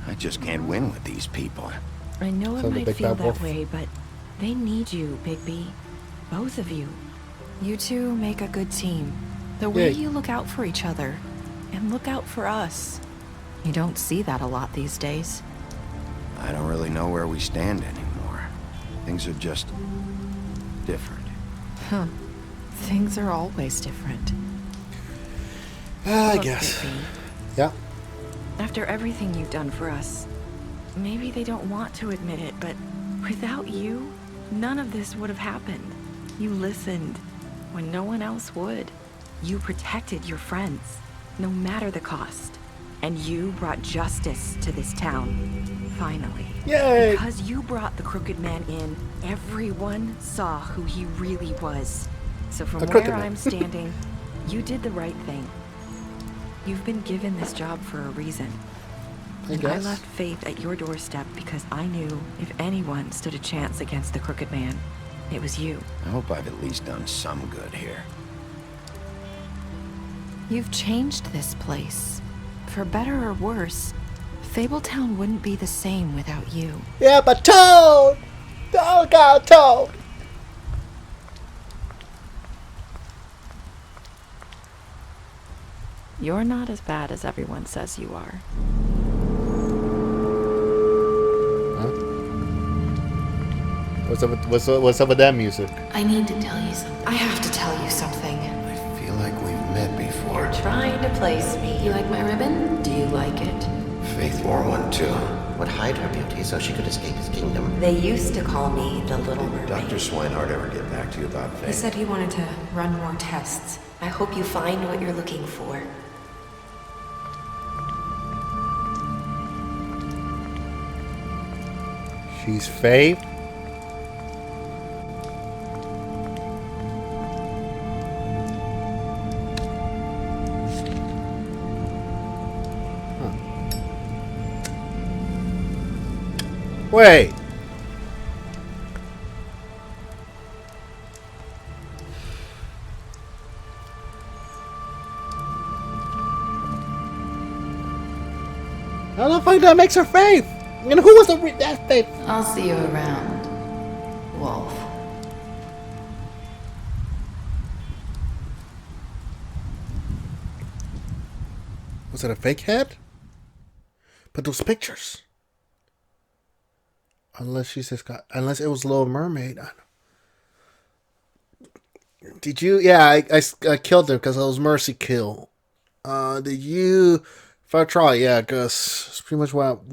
Speaker 3: I just can't win with these people.
Speaker 4: I know it
Speaker 1: So the
Speaker 4: might
Speaker 1: big
Speaker 4: feel
Speaker 1: bad
Speaker 4: that
Speaker 1: wolf.
Speaker 4: way, but they need you, Bigby. Both of you. You two make a good team. The way
Speaker 1: Yeah.
Speaker 4: you look out for each other, and look out for us. You don't see that a lot these days.
Speaker 3: I don't really know where we stand anymore. Things are just different.
Speaker 17: Huh. Things are always different.
Speaker 1: I
Speaker 4: Look,
Speaker 1: guess.
Speaker 4: Bigby,
Speaker 1: Yeah.
Speaker 4: after everything you've done for us, maybe they don't want to admit it, but without you, none of this would have happened. You listened when no one else would. You protected your friends, no matter the cost. And you brought justice to this town, finally.
Speaker 1: Yay!
Speaker 4: Because you brought the crooked man in, everyone saw who he really was. So from
Speaker 1: A crooked
Speaker 4: where
Speaker 1: man.
Speaker 4: I'm standing, you did the right thing. You've been given this job for a reason.
Speaker 1: I
Speaker 4: And
Speaker 1: guess.
Speaker 4: I left Faith at your doorstep because I knew if anyone stood a chance against the crooked man, it was you.
Speaker 3: I hope I've at least done some good here.
Speaker 17: You've changed this place. For better or worse, Fabletown wouldn't be the same without you.
Speaker 1: Yeah, but Toad! Toad got Toad!
Speaker 4: You're not as bad as everyone says you are.
Speaker 1: What's up with that music?
Speaker 6: I need to tell you something.
Speaker 17: I have to tell you something.
Speaker 3: I feel like we've met before.
Speaker 6: You're trying to place me. You like my ribbon? Do you like it?
Speaker 22: Faith wore one too. Would hide her beauty so she could escape his kingdom.
Speaker 6: They used to call me the Little Mermaid.
Speaker 22: Dr. Swinehart ever get back to you about
Speaker 6: He
Speaker 22: Faith?
Speaker 6: said he wanted to run more tests. I hope you find what you're looking for.
Speaker 1: She's Faith. Wait. I don't think that makes her Faith. And who was that Faith?
Speaker 6: I'll see you around, Wolf.
Speaker 1: Was it a fake head? But those pictures. Unless she says, unless it was Little Mermaid. Did you? Yeah, I killed him because it was mercy kill. Did you? If I try, yeah, because it's pretty much what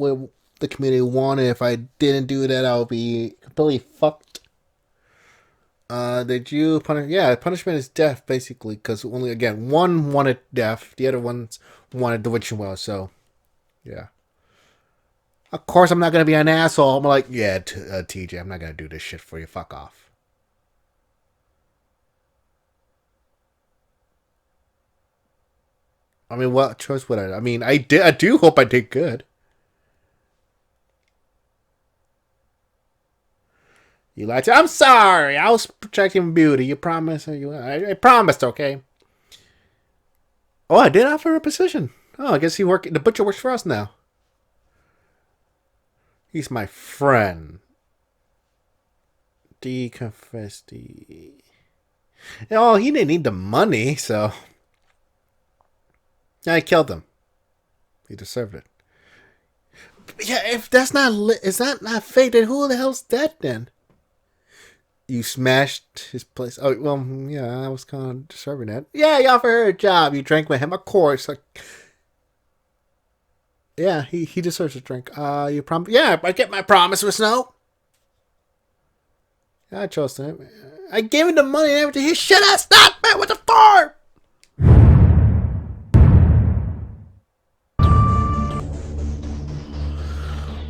Speaker 1: the community wanted. If I didn't do that, I would be completely fucked. Did you punish? Yeah, punishment is death basically, because only again one wanted death, the other ones wanted the witching well. So, yeah. Of course, I'm not gonna be an asshole. I'm like, yeah, TJ, I'm not gonna do this shit for you. Fuck off. I mean, what choice would I? I mean, I do hope I did good. You lied to. I'm sorry. I was protecting beauty. You promised. I promised. Okay. Oh, I did offer a position. Oh, I guess the butcher works for us now. He's my friend. Confess. Oh, he didn't need the money, so I killed him. He deserved it. But yeah, if that's not is that not fake, then who the hell's that then? You smashed his place. Oh well, yeah, I was kind of deserving that. Yeah, you offered her a job. You drank with him, of course. Yeah, he deserves a drink. You promise? Yeah, I get my promise with Snow. Yeah, I trust him. I gave him the money and everything. He should have stopped me with the farm.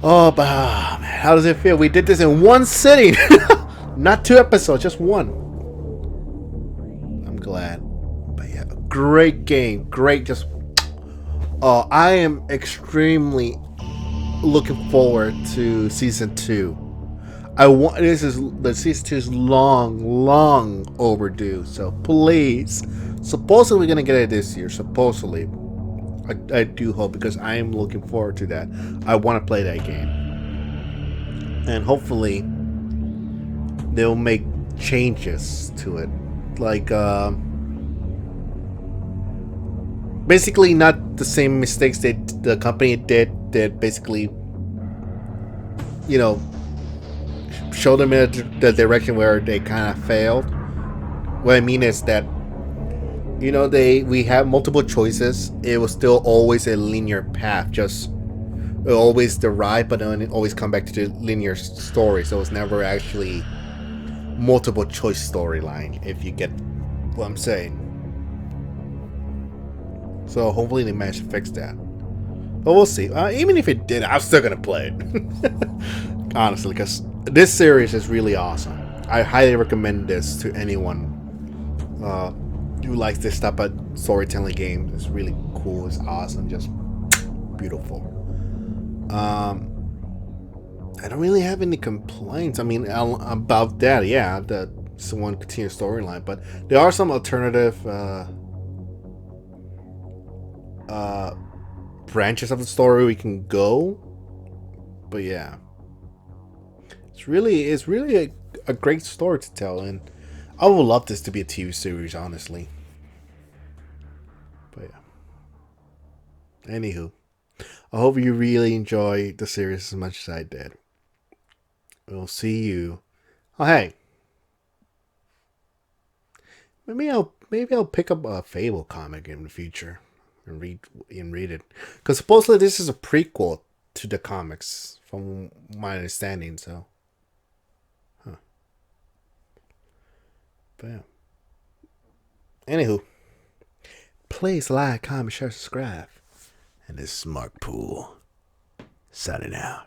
Speaker 1: Oh, man, how does it feel? We did this in one sitting, not 2 episodes, just one. I'm glad. But yeah, great game, great. Just, I am extremely looking forward to season 2. The season 2 is long overdue. So please, supposedly we're gonna get it this year. Supposedly, I do hope, because I am looking forward to that. I want to play that game, and hopefully they'll make changes to it, like basically not the same mistakes that the company did. That basically, you know, show them in the direction where they kind of failed. What I mean is that, you know, we have multiple choices. It was still always a linear path, just always the ride, but then it always come back to the linear story. So it's never actually multiple choice storyline, if you get what I'm saying. So hopefully they manage to fix that. But we'll see. Even if it did, I'm still gonna play it. Honestly, because this series is really awesome. I highly recommend this to anyone who likes this type of storytelling game. It's really cool. It's awesome. Just beautiful. I don't really have any complaints. I mean, about that, yeah, it's one continuous storyline, but there are some alternative branches of the story we can go. But yeah, it's really a great story to tell, and I would love this to be a TV series, honestly. But yeah. Anywho, I hope you really enjoy the series as much as I did. We'll see you. Oh hey, maybe I'll pick up a Fable comic in the future and read it, because supposedly this is a prequel to the comics, from my understanding. So, But yeah. Anywho, please like, comment, share, subscribe. And this is Markpool signing out.